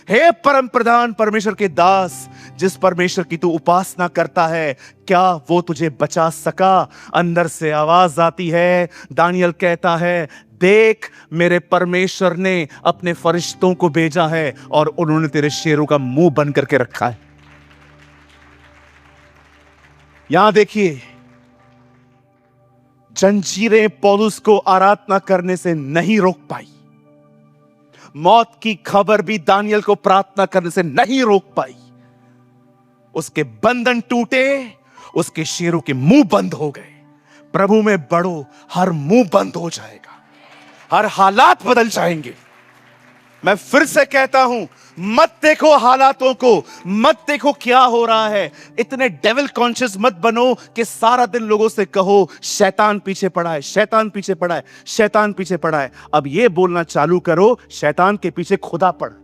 हे परम प्रधान परमेश्वर के दास, जिस परमेश्वर की तू उपासना करता है, क्या वो तुझे बचा सका? अंदर से आवाज आती है, दानियल कहता है, देख, मेरे परमेश्वर ने अपने फरिश्तों को भेजा है और उन्होंने तेरे शेरों का मुंह बंद करके रखा है। यहां देखिए, जंजीरें पौलुस को आराधना करने से नहीं रोक पाई। मौत की खबर भी दानियल को प्रार्थना करने से नहीं रोक पाई। उसके बंधन टूटे, उसके शेरों के मुंह बंद हो गए। प्रभु में बढ़ो, हर मुंह बंद हो जाएगा, हर हालात बदल जाएंगे। मैं फिर से कहता हूं, मत देखो हालातों को, मत देखो क्या हो रहा है। इतने डेविल कॉन्शियस मत बनो कि सारा दिन लोगों से कहो, शैतान पीछे पड़ा है, शैतान पीछे पड़ा है, शैतान पीछे पड़ा है। अब यह बोलना चालू करो, शैतान के पीछे खुदा पड़ा।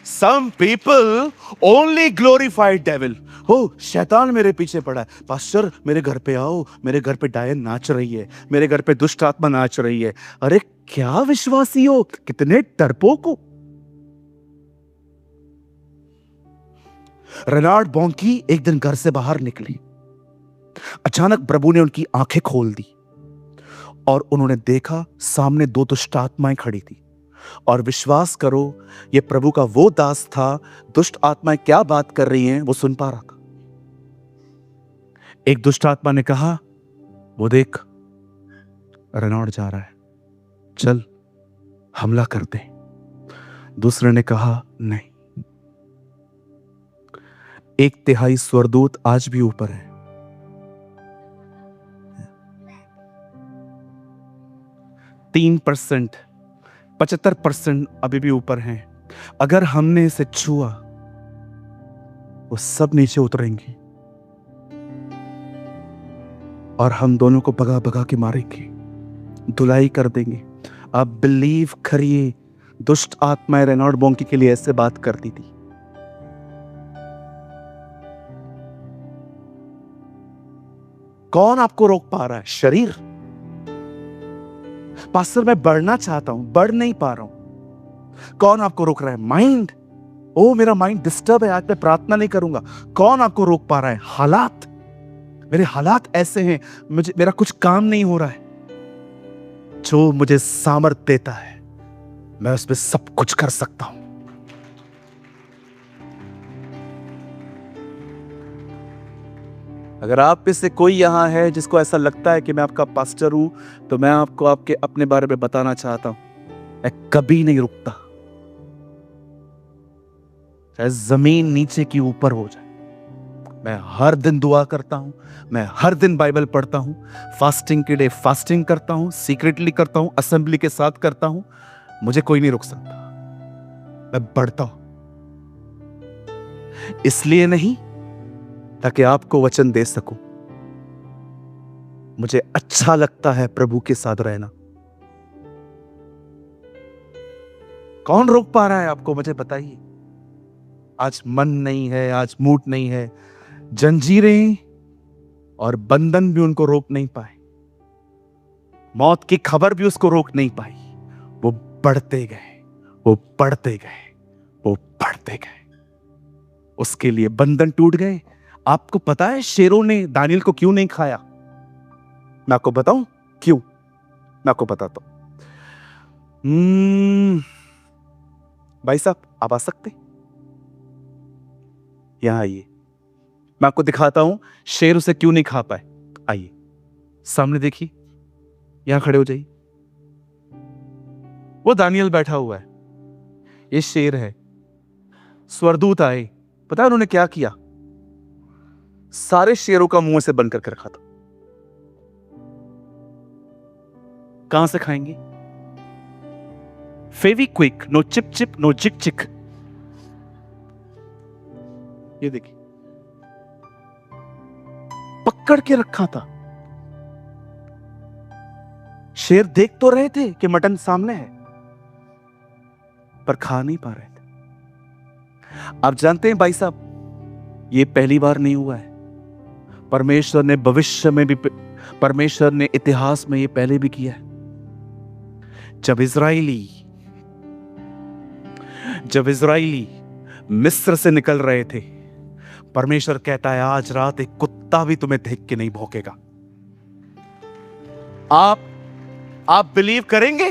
Some people only glorify devil. हो, शैतान मेरे पीछे पड़ा है। पास्टर, मेरे घर पे आओ, मेरे घर पे डायन नाच रही है, मेरे घर पे दुष्ट आत्मा नाच रही है। अरे क्या विश्वासी हो, कितने डरपोक हो। रेनार्ड बॉन्की एक दिन घर से बाहर निकली। अचानक प्रभु ने उनकी आंखें खोल दी और उन्होंने देखा सामने दो दुष्ट आत्माएं खड़ी थी। और विश्वास करो, यह प्रभु का वो दास था, दुष्ट आत्माएं क्या बात कर रही हैं वो सुन पा रहा था। एक दुष्ट आत्मा ने कहा, वो देख, रेनॉल्ड जा रहा है, चल हमला करते हैं। दूसरे ने कहा, नहीं। 1/3 स्वर्गदूत आज भी ऊपर है। 3%, 75% अभी भी ऊपर हैं। अगर हमने इसे छुआ, वो सब नीचे उतरेंगे और हम दोनों को भगा भगा के मारेंगे, धुलाई कर देंगे। आप बिलीव करिए, दुष्ट आत्माएं रेनॉल्ड बॉन्की के लिए ऐसे बात करती थी। कौन आपको रोक पा रहा है? शरीर। पास्टर मैं बढ़ना चाहता हूं, बढ़ नहीं पा रहा हूं। कौन आपको रोक रहा है? माइंड। ओ मेरा माइंड डिस्टर्ब है, आज मैं प्रार्थना नहीं करूंगा। कौन आपको रोक पा रहा है? हालात। मेरे हालात ऐसे हैं, मेरा कुछ काम नहीं हो रहा है। जो मुझे सामर्थ देता है, मैं उसमें सब कुछ कर सकता हूं। अगर आप में से कोई यहां है जिसको ऐसा लगता है कि मैं आपका पास्टर हूं, तो मैं आपको आपके अपने बारे में बताना चाहता हूं। मैं कभी नहीं रुकता, चाहे जमीन नीचे की ऊपर हो जाए। मैं हर दिन दुआ करता हूं, मैं हर दिन बाइबल पढ़ता हूं, फास्टिंग के डे फास्टिंग करता हूं, सीक्रेटली करता हूं, असेंबली के साथ करता हूं। मुझे कोई नहीं रोक सकता। मैं बढ़ता हूं, इसलिए नहीं ताकि आपको वचन दे सकूं। मुझे अच्छा लगता है प्रभु के साथ रहना। कौन रोक पा रहा है आपको? मुझे बताइए। आज मन नहीं है, आज मूड नहीं है। जंजीरें और बंधन भी उनको रोक नहीं पाए, मौत की खबर भी उसको रोक नहीं पाई। वो बढ़ते गए, वो बढ़ते गए, वो बढ़ते गए। उसके लिए बंधन टूट गए। आपको पता है शेरों ने दानियल को क्यों नहीं खाया? मैं आपको बताऊं क्यों? मैं आपको बताता हूं। भाई साहब आप आ सकते? यहां आइए, मैं आपको दिखाता हूं शेर उसे क्यों नहीं खा पाए। आइए सामने देखिए, यहां खड़े हो जाइए। वो दानियल बैठा हुआ है, ये शेर है। स्वर्गदूत आए, पता है उन्होंने क्या किया? सारे शेरों का मुंह से बंद करके रखा था। कहां से खाएंगे? फेविक्विक, नो चिप चिप, नो चिक चिक। ये देखिए, पकड़ के रखा था। शेर देख तो रहे थे कि मटन सामने है, पर खा नहीं पा रहे थे। आप जानते हैं भाई साहब, ये पहली बार नहीं हुआ है। परमेश्वर ने भविष्य में भी, परमेश्वर ने इतिहास में ये पहले भी किया है। जब इजराइली मिस्र से निकल रहे थे, परमेश्वर कहता है आज रात एक कुत्ता भी तुम्हें देख के नहीं भौंकेगा। आप बिलीव करेंगे?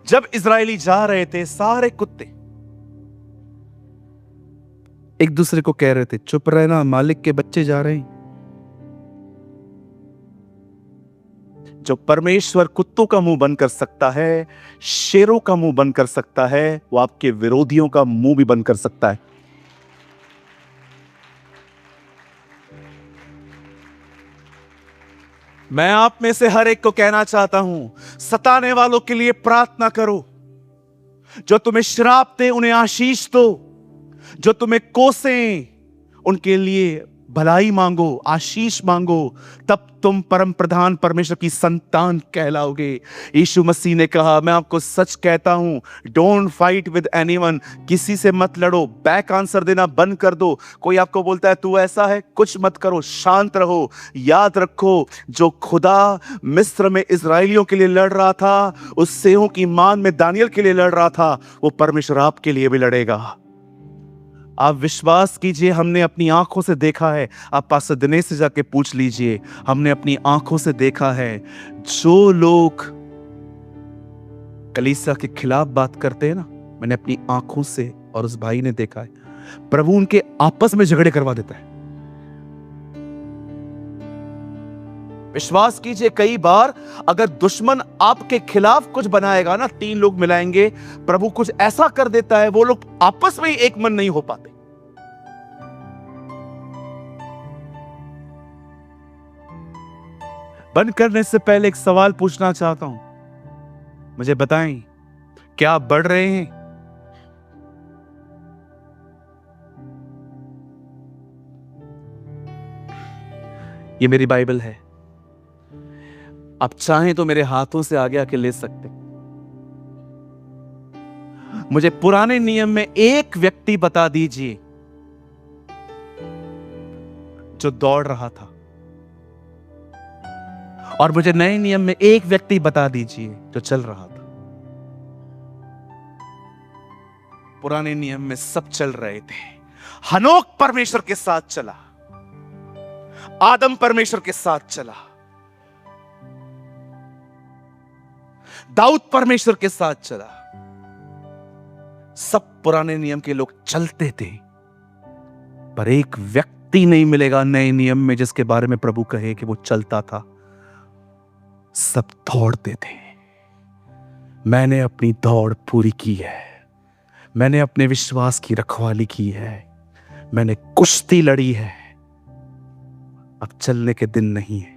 जब इजराइली जा रहे थे, सारे कुत्ते एक दूसरे को कह रहे थे चुप रहना, मालिक के बच्चे जा रहे हैं। जो परमेश्वर कुत्तों का मुंह बंद कर सकता है, शेरों का मुंह बंद कर सकता है, वो आपके विरोधियों का मुंह भी बंद कर सकता है। मैं आप में से हर एक को कहना चाहता हूं, सताने वालों के लिए प्रार्थना करो। जो तुम्हें श्राप दे उन्हें आशीष दो, जो तुम्हें कोसें उनके लिए भलाई मांगो, आशीष मांगो, तब तुम परम प्रधान परमेश्वर की संतान कहलाओगे। यीशु मसीह ने कहा, मैं आपको सच कहता हूं, डोंट फाइट विद एनीवन। किसी से मत लड़ो, बैक आंसर देना बंद कर दो। कोई आपको बोलता है तू ऐसा है, कुछ मत करो, शांत रहो। याद रखो, जो खुदा मिस्र में इजराइलियों के लिए लड़ रहा था, उस सेहों की मान में दानियल के लिए लड़ रहा था, वो परमेश्वर आपके लिए भी लड़ेगा। आप विश्वास कीजिए, हमने अपनी आंखों से देखा है। आप पास्टर दिनेश से जाके पूछ लीजिए, हमने अपनी आंखों से देखा है। जो लोग कलीसिया के खिलाफ बात करते हैं ना, मैंने अपनी आंखों से और उस भाई ने देखा है, प्रभु उनके आपस में झगड़े करवा देता है। विश्वास कीजिए, कई बार अगर दुश्मन आपके खिलाफ कुछ बनाएगा ना, 3 लोग मिलाएंगे, प्रभु कुछ ऐसा कर देता है, वो लोग आपस में ही एक मन नहीं हो पाते। बंद करने से पहले एक सवाल पूछना चाहता हूं, मुझे बताएं, क्या आप बढ़ रहे हैं? ये मेरी बाइबल है, आप चाहें तो मेरे हाथों से आगे आके ले सकते। मुझे पुराने नियम में एक व्यक्ति बता दीजिए जो दौड़ रहा था, और मुझे नए नियम में एक व्यक्ति बता दीजिए जो चल रहा था। पुराने नियम में सब चल रहे थे। हनोक परमेश्वर के साथ चला, आदम परमेश्वर के साथ चला, दाऊद परमेश्वर के साथ चला। सब पुराने नियम के लोग चलते थे, पर एक व्यक्ति नहीं मिलेगा नए नियम में जिसके बारे में प्रभु कहे कि वो चलता था। सब दौड़ते थे। मैंने अपनी दौड़ पूरी की है, मैंने अपने विश्वास की रखवाली की है, मैंने कुश्ती लड़ी है। अब चलने के दिन नहीं है।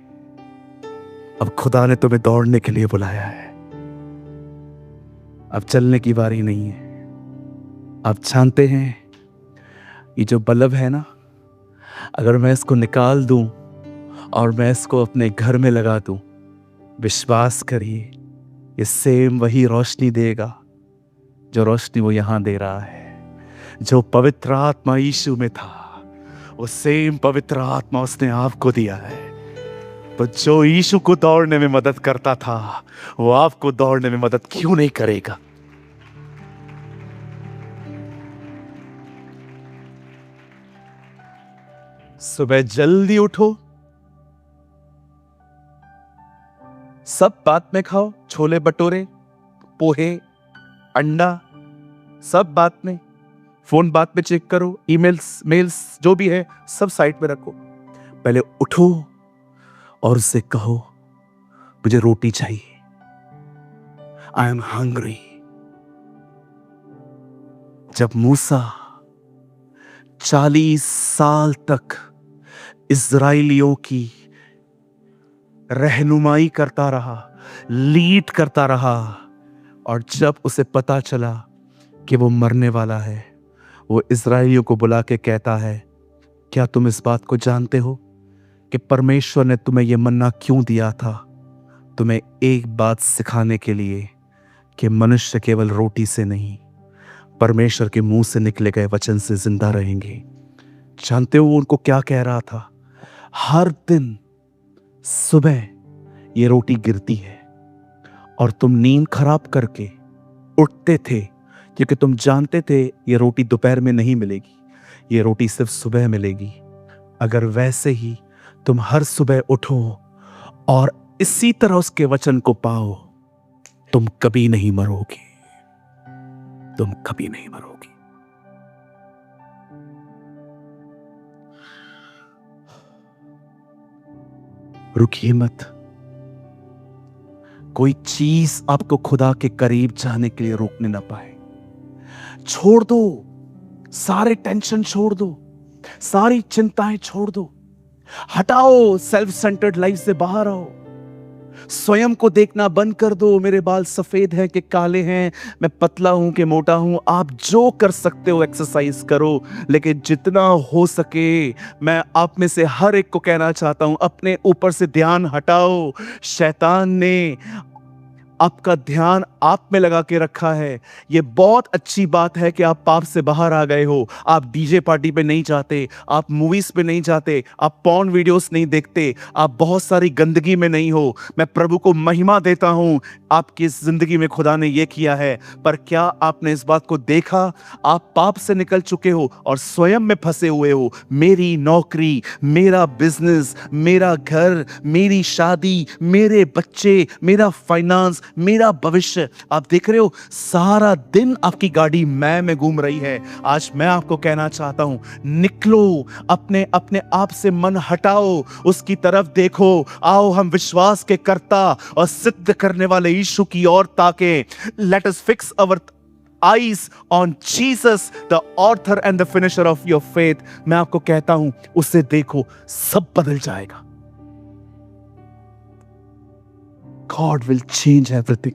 अब खुदा ने तुम्हें दौड़ने के लिए बुलाया है। अब चलने की बारी नहीं है। आप जानते हैं ये जो बल्ब है ना, अगर मैं इसको निकाल दूं और मैं इसको अपने घर में लगा दूं, विश्वास करिए ये सेम वही रोशनी देगा जो रोशनी वो यहां दे रहा है। जो पवित्र आत्मा यीशु में था, वो सेम पवित्र आत्मा उसने आपको दिया है। तो जो यीशु को दौड़ने में मदद करता था, वो आपको दौड़ने में मदद क्यों नहीं करेगा? सुबह जल्दी उठो, सब बाद में खाओ, छोले भटूरे, पोहे, अंडा, सब बाद में। फोन बाद में चेक करो, ईमेल्स, मेल्स जो भी है सब साइड में रखो। पहले उठो और उससे कहो मुझे रोटी चाहिए, आई एम हंग्री। जब मूसा 40 साल तक इस्राएलियों की रहनुमाई करता रहा, लीड करता रहा, और जब उसे पता चला कि वो मरने वाला है, वो इस्राएलियों को बुला के कहता है, क्या तुम इस बात को जानते हो कि परमेश्वर ने तुम्हें यह मन्ना क्यों दिया था? तुम्हें एक बात सिखाने के लिए कि मनुष्य केवल रोटी से नहीं, परमेश्वर के मुंह से निकले गए वचन से जिंदा रहेंगे। जानते हो उनको क्या कह रहा था? हर दिन सुबह ये रोटी गिरती है और तुम नींद खराब करके उठते थे, क्योंकि तुम जानते थे ये रोटी दोपहर में नहीं मिलेगी, ये रोटी सिर्फ सुबह मिलेगी। अगर वैसे ही तुम हर सुबह उठो और इसी तरह उसके वचन को पाओ, तुम कभी नहीं मरोगे, तुम कभी नहीं मरोगे। रुकिए मत। कोई चीज आपको खुदा के करीब जाने के लिए रोकने ना पाए। छोड़ दो, सारे टेंशन छोड़ दो, सारी चिंताएं छोड़ दो, हटाओ, सेल्फ सेंटर्ड लाइफ से बाहर आओ। स्वयं को देखना बंद कर दो, मेरे बाल सफेद हैं कि काले हैं, मैं पतला हूं कि मोटा हूं। आप जो कर सकते हो एक्सरसाइज करो, लेकिन जितना हो सके मैं आप में से हर एक को कहना चाहता हूं, अपने ऊपर से ध्यान हटाओ। शैतान ने आपका ध्यान आप में लगा के रखा है। यह बहुत अच्छी बात है कि आप पाप से बाहर आ गए हो। आप डीजे पार्टी पे नहीं जाते, आप मूवीज पे नहीं जाते, आप पॉर्न वीडियोस नहीं देखते, आप बहुत सारी गंदगी में नहीं हो। मैं प्रभु को महिमा देता हूं, आपकी इस जिंदगी में खुदा ने यह किया है। पर क्या आपने इस बात को देखा? आप पाप से निकल चुके हो और स्वयं में फंसे हुए हो। मेरी नौकरी, मेरा बिजनेस, मेरा घर, मेरी शादी, मेरे बच्चे, मेरा फाइनेंस, मेरा भविष्य। आप देख रहे हो सारा दिन आपकी गाड़ी मैं में घूम रही है। आज मैं आपको कहना चाहता हूं, निकलो, अपने अपने आप से मन हटाओ, उसकी तरफ देखो। आओ हम विश्वास के कर्ता और सिद्ध करने वाले यीशु की ओर ताके। Let us fix our eyes on Jesus, the author and the finisher of your faith। मैं आपको कहता हूं, उसे देखो, सब बदल जाएगा। God will change everything।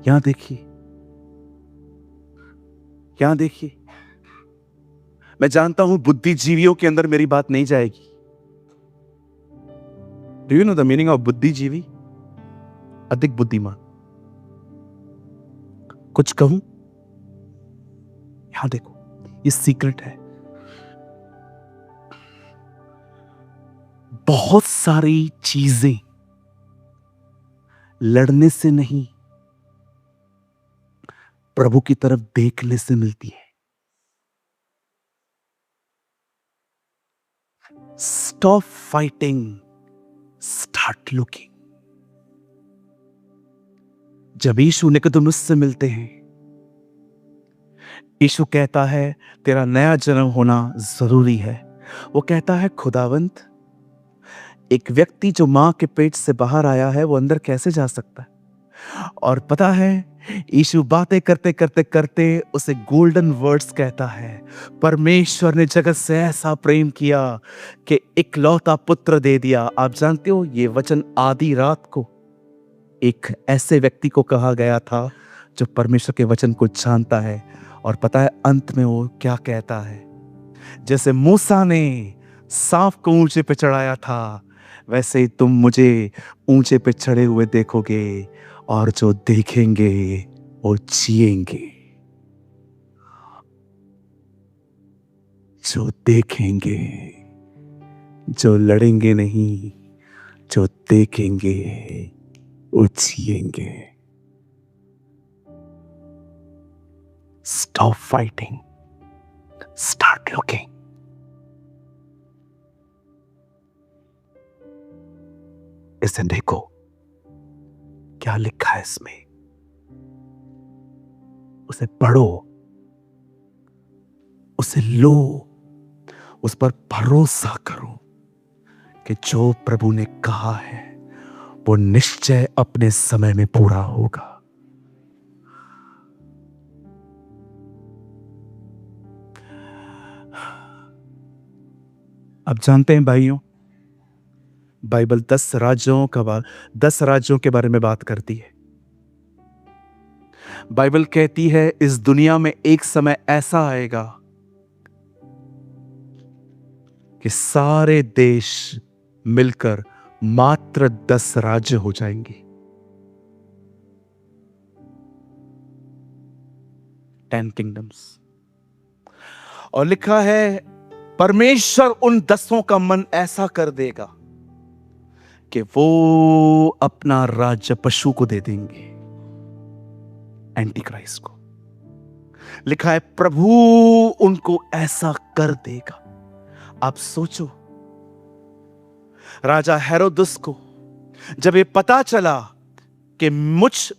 यहां देखिए, यहां देखिए। मैं जानता हूं बुद्धिजीवियों के अंदर मेरी बात नहीं जाएगी। Do you know the meaning of बुद्धिजीवी? अधिक बुद्धिमान। कुछ कहूं? यहां देखो, ये सीक्रेट है। बहुत सारी चीजें लड़ने से नहीं, प्रभु की तरफ देखने से मिलती है। Stop fighting, start looking. जब यीशु निकोदेमुस से मिलते हैं, यीशु कहता है तेरा नया जन्म होना जरूरी है। वो कहता है खुदावंत, एक व्यक्ति जो मां के पेट से बाहर आया है वो अंदर कैसे जा सकता है? और पता है, यीशु बातें करते करते करते उसे गोल्डन वर्ड्स कहता है, परमेश्वर ने जगत से ऐसा प्रेम किया कि इकलौता पुत्र दे दिया। आप जानते हो, ये वचन आधी रात को एक ऐसे व्यक्ति को कहा गया था जो परमेश्वर के वचन को जानता है। और पता है अंत में वो क्या कहता है? जैसे मूसा ने सांप को ऊंचे पे चढ़ाया था, वैसे ही तुम मुझे ऊंचे पे चढ़े हुए देखोगे, और जो देखेंगे वो जिएंगे। जो देखेंगे, जो लड़ेंगे नहीं, जो देखेंगे वो जिएंगे। Stop fighting, start looking. इसे देखो क्या लिखा है इसमें, उसे पढ़ो, उसे लो, उस पर भरोसा करो कि जो प्रभु ने कहा है वो निश्चय अपने समय में पूरा होगा। आप जानते हैं भाइयों, बाइबल 10 राज्यों के बारे में बात करती है। बाइबल कहती है इस दुनिया में एक समय ऐसा आएगा कि सारे देश मिलकर मात्र 10 राज्य हो जाएंगे। 10 किंगडम्स। और लिखा है परमेश्वर उन 10 का मन ऐसा कर देगा कि वो अपना राज्य पशु को दे देंगे, एंटी क्राइस्ट को। लिखा है प्रभु उनको ऐसा कर देगा। आप सोचो, राजा हेरोदस को जब ये पता चला कि मुझ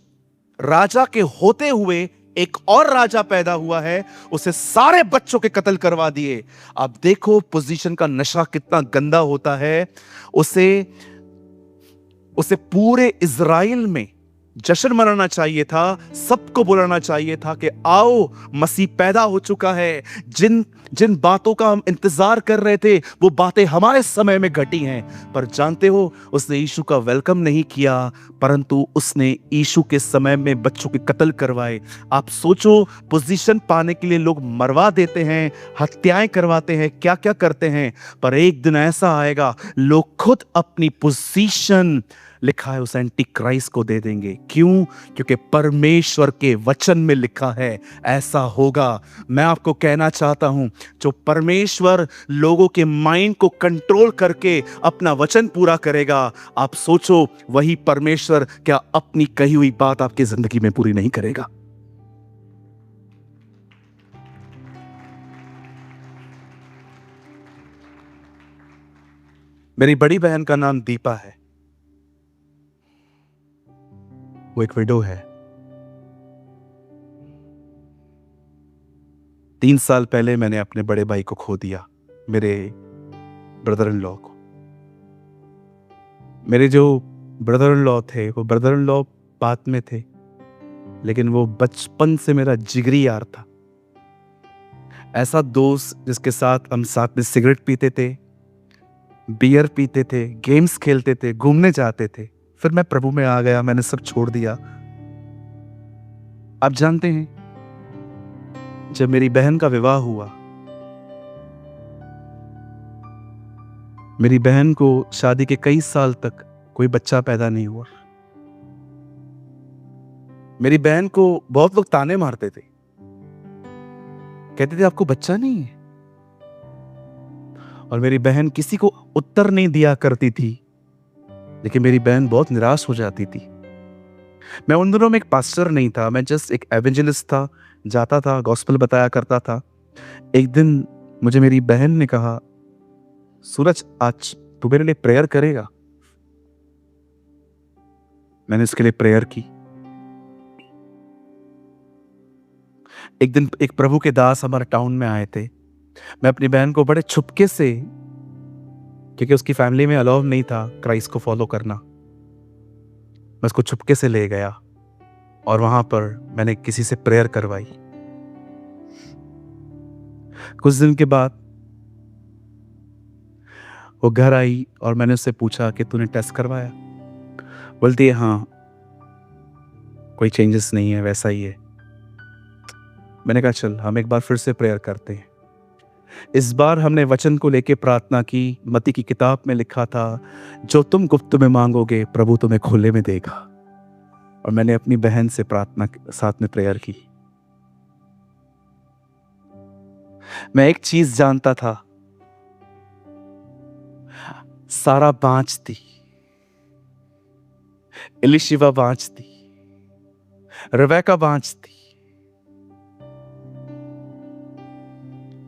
राजा के होते हुए एक और राजा पैदा हुआ है, उसे सारे बच्चों के कत्ल करवा दिए। अब देखो पोजीशन का नशा कितना गंदा होता है। उसे पूरे इज़राइल में जश्न मनाना चाहिए था, सबको बुलाना चाहिए था कि आओ मसीह पैदा हो चुका है। जिन बातों का हम इंतजार कर रहे थे वो बातें हमारे समय में घटी हैं। पर जानते हो, उसने यीशु का वेलकम नहीं किया, परंतु उसने यीशु के समय में बच्चों के कत्ल करवाए। आप सोचो, पोजीशन पाने के लिए लोग मरवा देते हैं, हत्याएं करवाते हैं, क्या क्या करते हैं। पर एक दिन ऐसा आएगा लोग खुद अपनी पोजीशन, लिखा है, उस एंटी क्राइस्ट को दे देंगे। क्यों? क्योंकि परमेश्वर के वचन में लिखा है ऐसा होगा। मैं आपको कहना चाहता हूं, जो परमेश्वर लोगों के माइंड को कंट्रोल करके अपना वचन पूरा करेगा, आप सोचो वही परमेश्वर क्या अपनी कही हुई बात आपकी जिंदगी में पूरी नहीं करेगा? मेरी बड़ी बहन का नाम दीपा है। वो एक विडो है। 3 साल पहले मैंने अपने बड़े भाई को खो दिया, मेरे ब्रदर इन लॉ को। मेरे जो ब्रदर इन लॉ थे, वो ब्रदर इन लॉ बात में थे, लेकिन वो बचपन से मेरा जिगरी यार था। ऐसा दोस्त जिसके साथ हम साथ में सिगरेट पीते थे, बियर पीते थे, गेम्स खेलते थे, घूमने जाते थे। फिर मैं प्रभु में आ गया, मैंने सब छोड़ दिया। आप जानते हैं, जब मेरी बहन का विवाह हुआ, मेरी बहन को शादी के कई साल तक कोई बच्चा पैदा नहीं हुआ। मेरी बहन को बहुत लोग ताने मारते थे, कहते थे आपको बच्चा नहीं है। और मेरी बहन किसी को उत्तर नहीं दिया करती थी, लेकिन मेरी बहन बहुत निराश हो जाती थी। मैं उन दिनों में एक पास्टर नहीं था, मैं जस्ट एक एवेंजलिस्ट था, जाता था, गॉस्पेल बताया करता था। एक दिन मुझे मेरी बहन ने कहा, सूरज आज तू मेरे लिए प्रेयर करेगा? मैंने इसके लिए प्रेयर की। एक दिन एक प्रभु के दास हमारे टाउन में आए थे। मैं अपनी बहन को बड़े छुपके से, क्योंकि उसकी फैमिली में अलाउ नहीं था क्राइस्ट को फॉलो करना, मैं उसको छुपके से ले गया और वहां पर मैंने किसी से प्रेयर करवाई। कुछ दिन के बाद वो घर आई और मैंने उससे पूछा कि तूने टेस्ट करवाया? बोलती है हाँ, कोई चेंजेस नहीं है, वैसा ही है। मैंने कहा चल हम एक बार फिर से प्रेयर करते हैं। इस बार हमने वचन को लेके प्रार्थना की। मत्ती की किताब में लिखा था, जो तुम गुप्त में मांगोगे प्रभु तुम्हें खुले में देगा। और मैंने अपनी बहन से प्रार्थना साथ में प्रेयर की। मैं एक चीज जानता था, सारा बाँचती, एलिशिवा बाँचती, रेबेका बाँचती,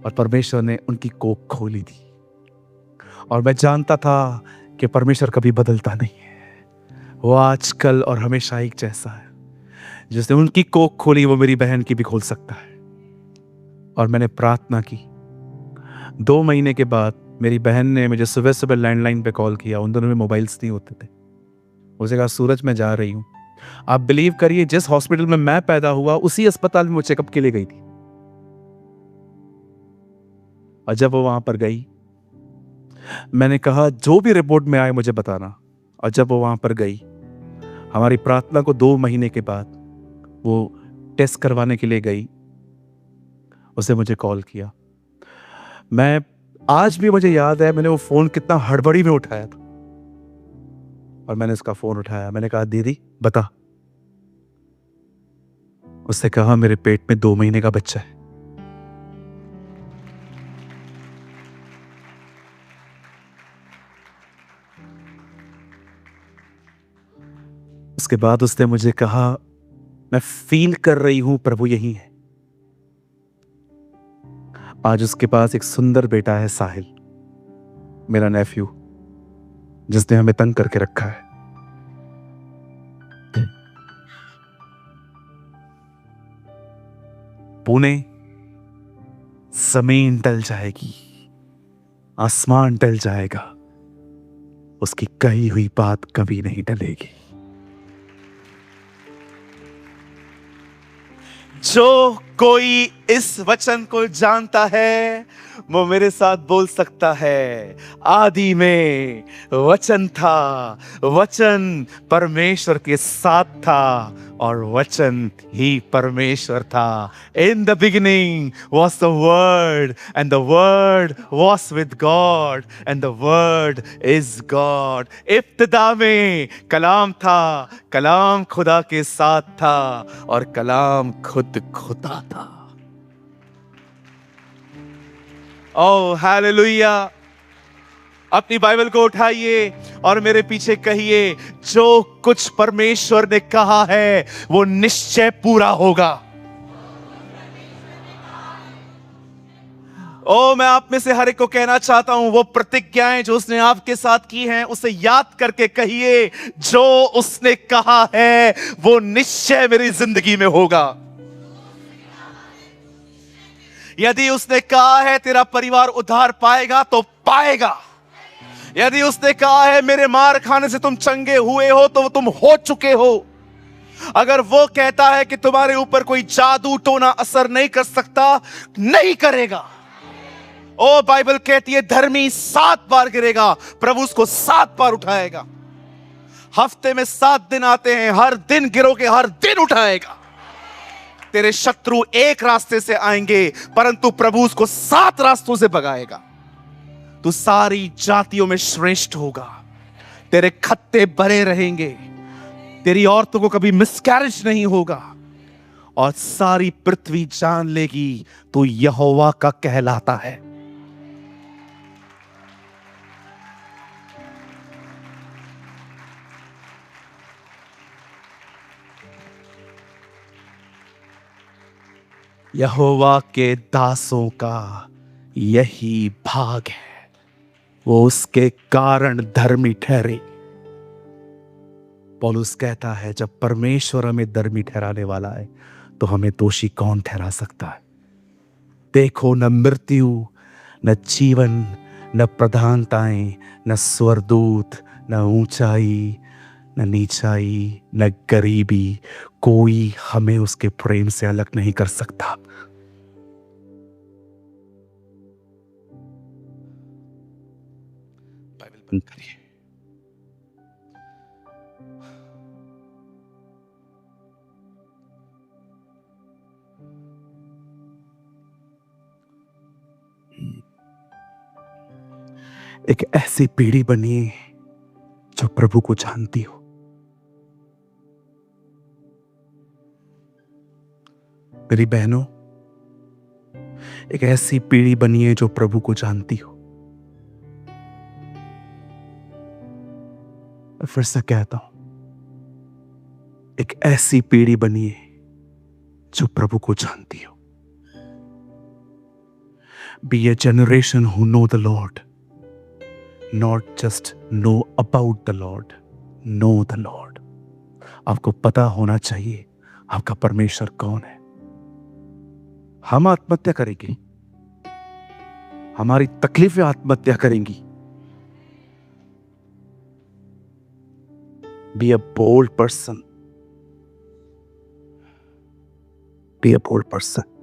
और परमेश्वर ने उनकी कोख खोली थी। और मैं जानता था कि परमेश्वर कभी बदलता नहीं है, वो आज कल और हमेशा एक जैसा है। जिसने उनकी कोख खोली वो मेरी बहन की भी खोल सकता है। और मैंने प्रार्थना की। 2 महीने के बाद मेरी बहन ने मुझे सुबह सुबह लैंडलाइन पे कॉल किया। उन दोनों में मोबाइल्स नहीं होते थे। उसे कहा, सूरज मैं जा रही हूं। आप बिलीव करिए, जिस हॉस्पिटल में मैं पैदा हुआ उसी अस्पताल में वो चेकअप के लिए गई थी। और जब वो वहां पर गई, मैंने कहा जो भी रिपोर्ट में आए मुझे बताना। और जब वो वहां पर गई, हमारी प्रार्थना को 2 महीने के बाद वो टेस्ट करवाने के लिए गई, उसे मुझे कॉल किया। मैं आज भी मुझे याद है, मैंने वो फोन कितना हड़बड़ी में उठाया था। और मैंने उसका फोन उठाया, मैंने कहा दीदी बता। उसने कहा मेरे पेट में 2 महीने का बच्चा है। उसके बाद उसने मुझे कहा, मैं फील कर रही हूं प्रभु यही है। आज उसके पास एक सुंदर बेटा है, साहिल, मेरा नेफ्यू, जिसने हमें तंग करके रखा है। पुणे, जमीन टल जाएगी, आसमान टल जाएगा, उसकी कही हुई बात कभी नहीं टलेगी। जो कोई इस वचन को जानता है वो मेरे साथ बोल सकता है, आदि में वचन था, वचन परमेश्वर के साथ था और वचन ही परमेश्वर था। In the beginning was the word and the word was with God and the word is God. इब्तिदा में कलाम था, कलाम खुदा के साथ था और कलाम खुद खुदा था। Oh hallelujah. अपनी बाइबल को उठाइए और मेरे पीछे कहिए, जो कुछ परमेश्वर ने कहा है वो निश्चय पूरा होगा। मैं आप में से हर एक को कहना चाहता हूं, वो प्रतिज्ञाएं जो उसने आपके साथ की हैं उसे याद करके कहिए, जो उसने कहा है वो निश्चय मेरी जिंदगी में होगा। यदि उसने कहा है तेरा परिवार उद्धार पाएगा तो पाएगा। यदि उसने कहा है मेरे मार खाने से तुम चंगे हुए हो तो तुम हो चुके हो। अगर वो कहता है कि तुम्हारे ऊपर कोई जादू टोना असर नहीं कर सकता, नहीं करेगा। बाइबल कहती है धर्मी 7 बार गिरेगा, प्रभु उसको 7 बार उठाएगा। हफ्ते में 7 दिन आते हैं, हर दिन गिरोगे, हर दिन उठाएगा। तेरे शत्रु एक रास्ते से आएंगे परंतु प्रभु उसको 7 रास्तों से भगाएगा। तू सारी जातियों में श्रेष्ठ होगा, तेरे खत्ते भरे रहेंगे, तेरी औरतों को कभी मिसकैरेज नहीं होगा और सारी पृथ्वी जान लेगी तू यहोवा का कहलाता है। यहोवा के दासों का यही भाग है, वो उसके कारण धर्मी ठहरे। पौलुस कहता है जब परमेश्वर हमें धर्मी ठहराने वाला है तो हमें दोषी कौन ठहरा सकता है? देखो, न मृत्यु, न जीवन, न प्रधानताएं, न स्वर्गदूत, न ऊंचाई, न नीचाई, न गरीबी, कोई हमें उसके प्रेम से अलग नहीं कर सकता। बाइबल बंद करिए। एक ऐसी पीढ़ी बनिए जो प्रभु को जानती हो। मेरी बहनों, एक ऐसी पीढ़ी बनिए जो प्रभु को जानती हो। मैं फिर से कहता हूं, एक ऐसी पीढ़ी बनिए जो प्रभु को जानती हो। Be a generation who know the Lord, not just know about the Lord, know the Lord. आपको पता होना चाहिए आपका परमेश्वर कौन है। हम आत्महत्या करेंगे, हमारी तकलीफें आत्महत्या करेंगी। Be a bold person. Be a bold person.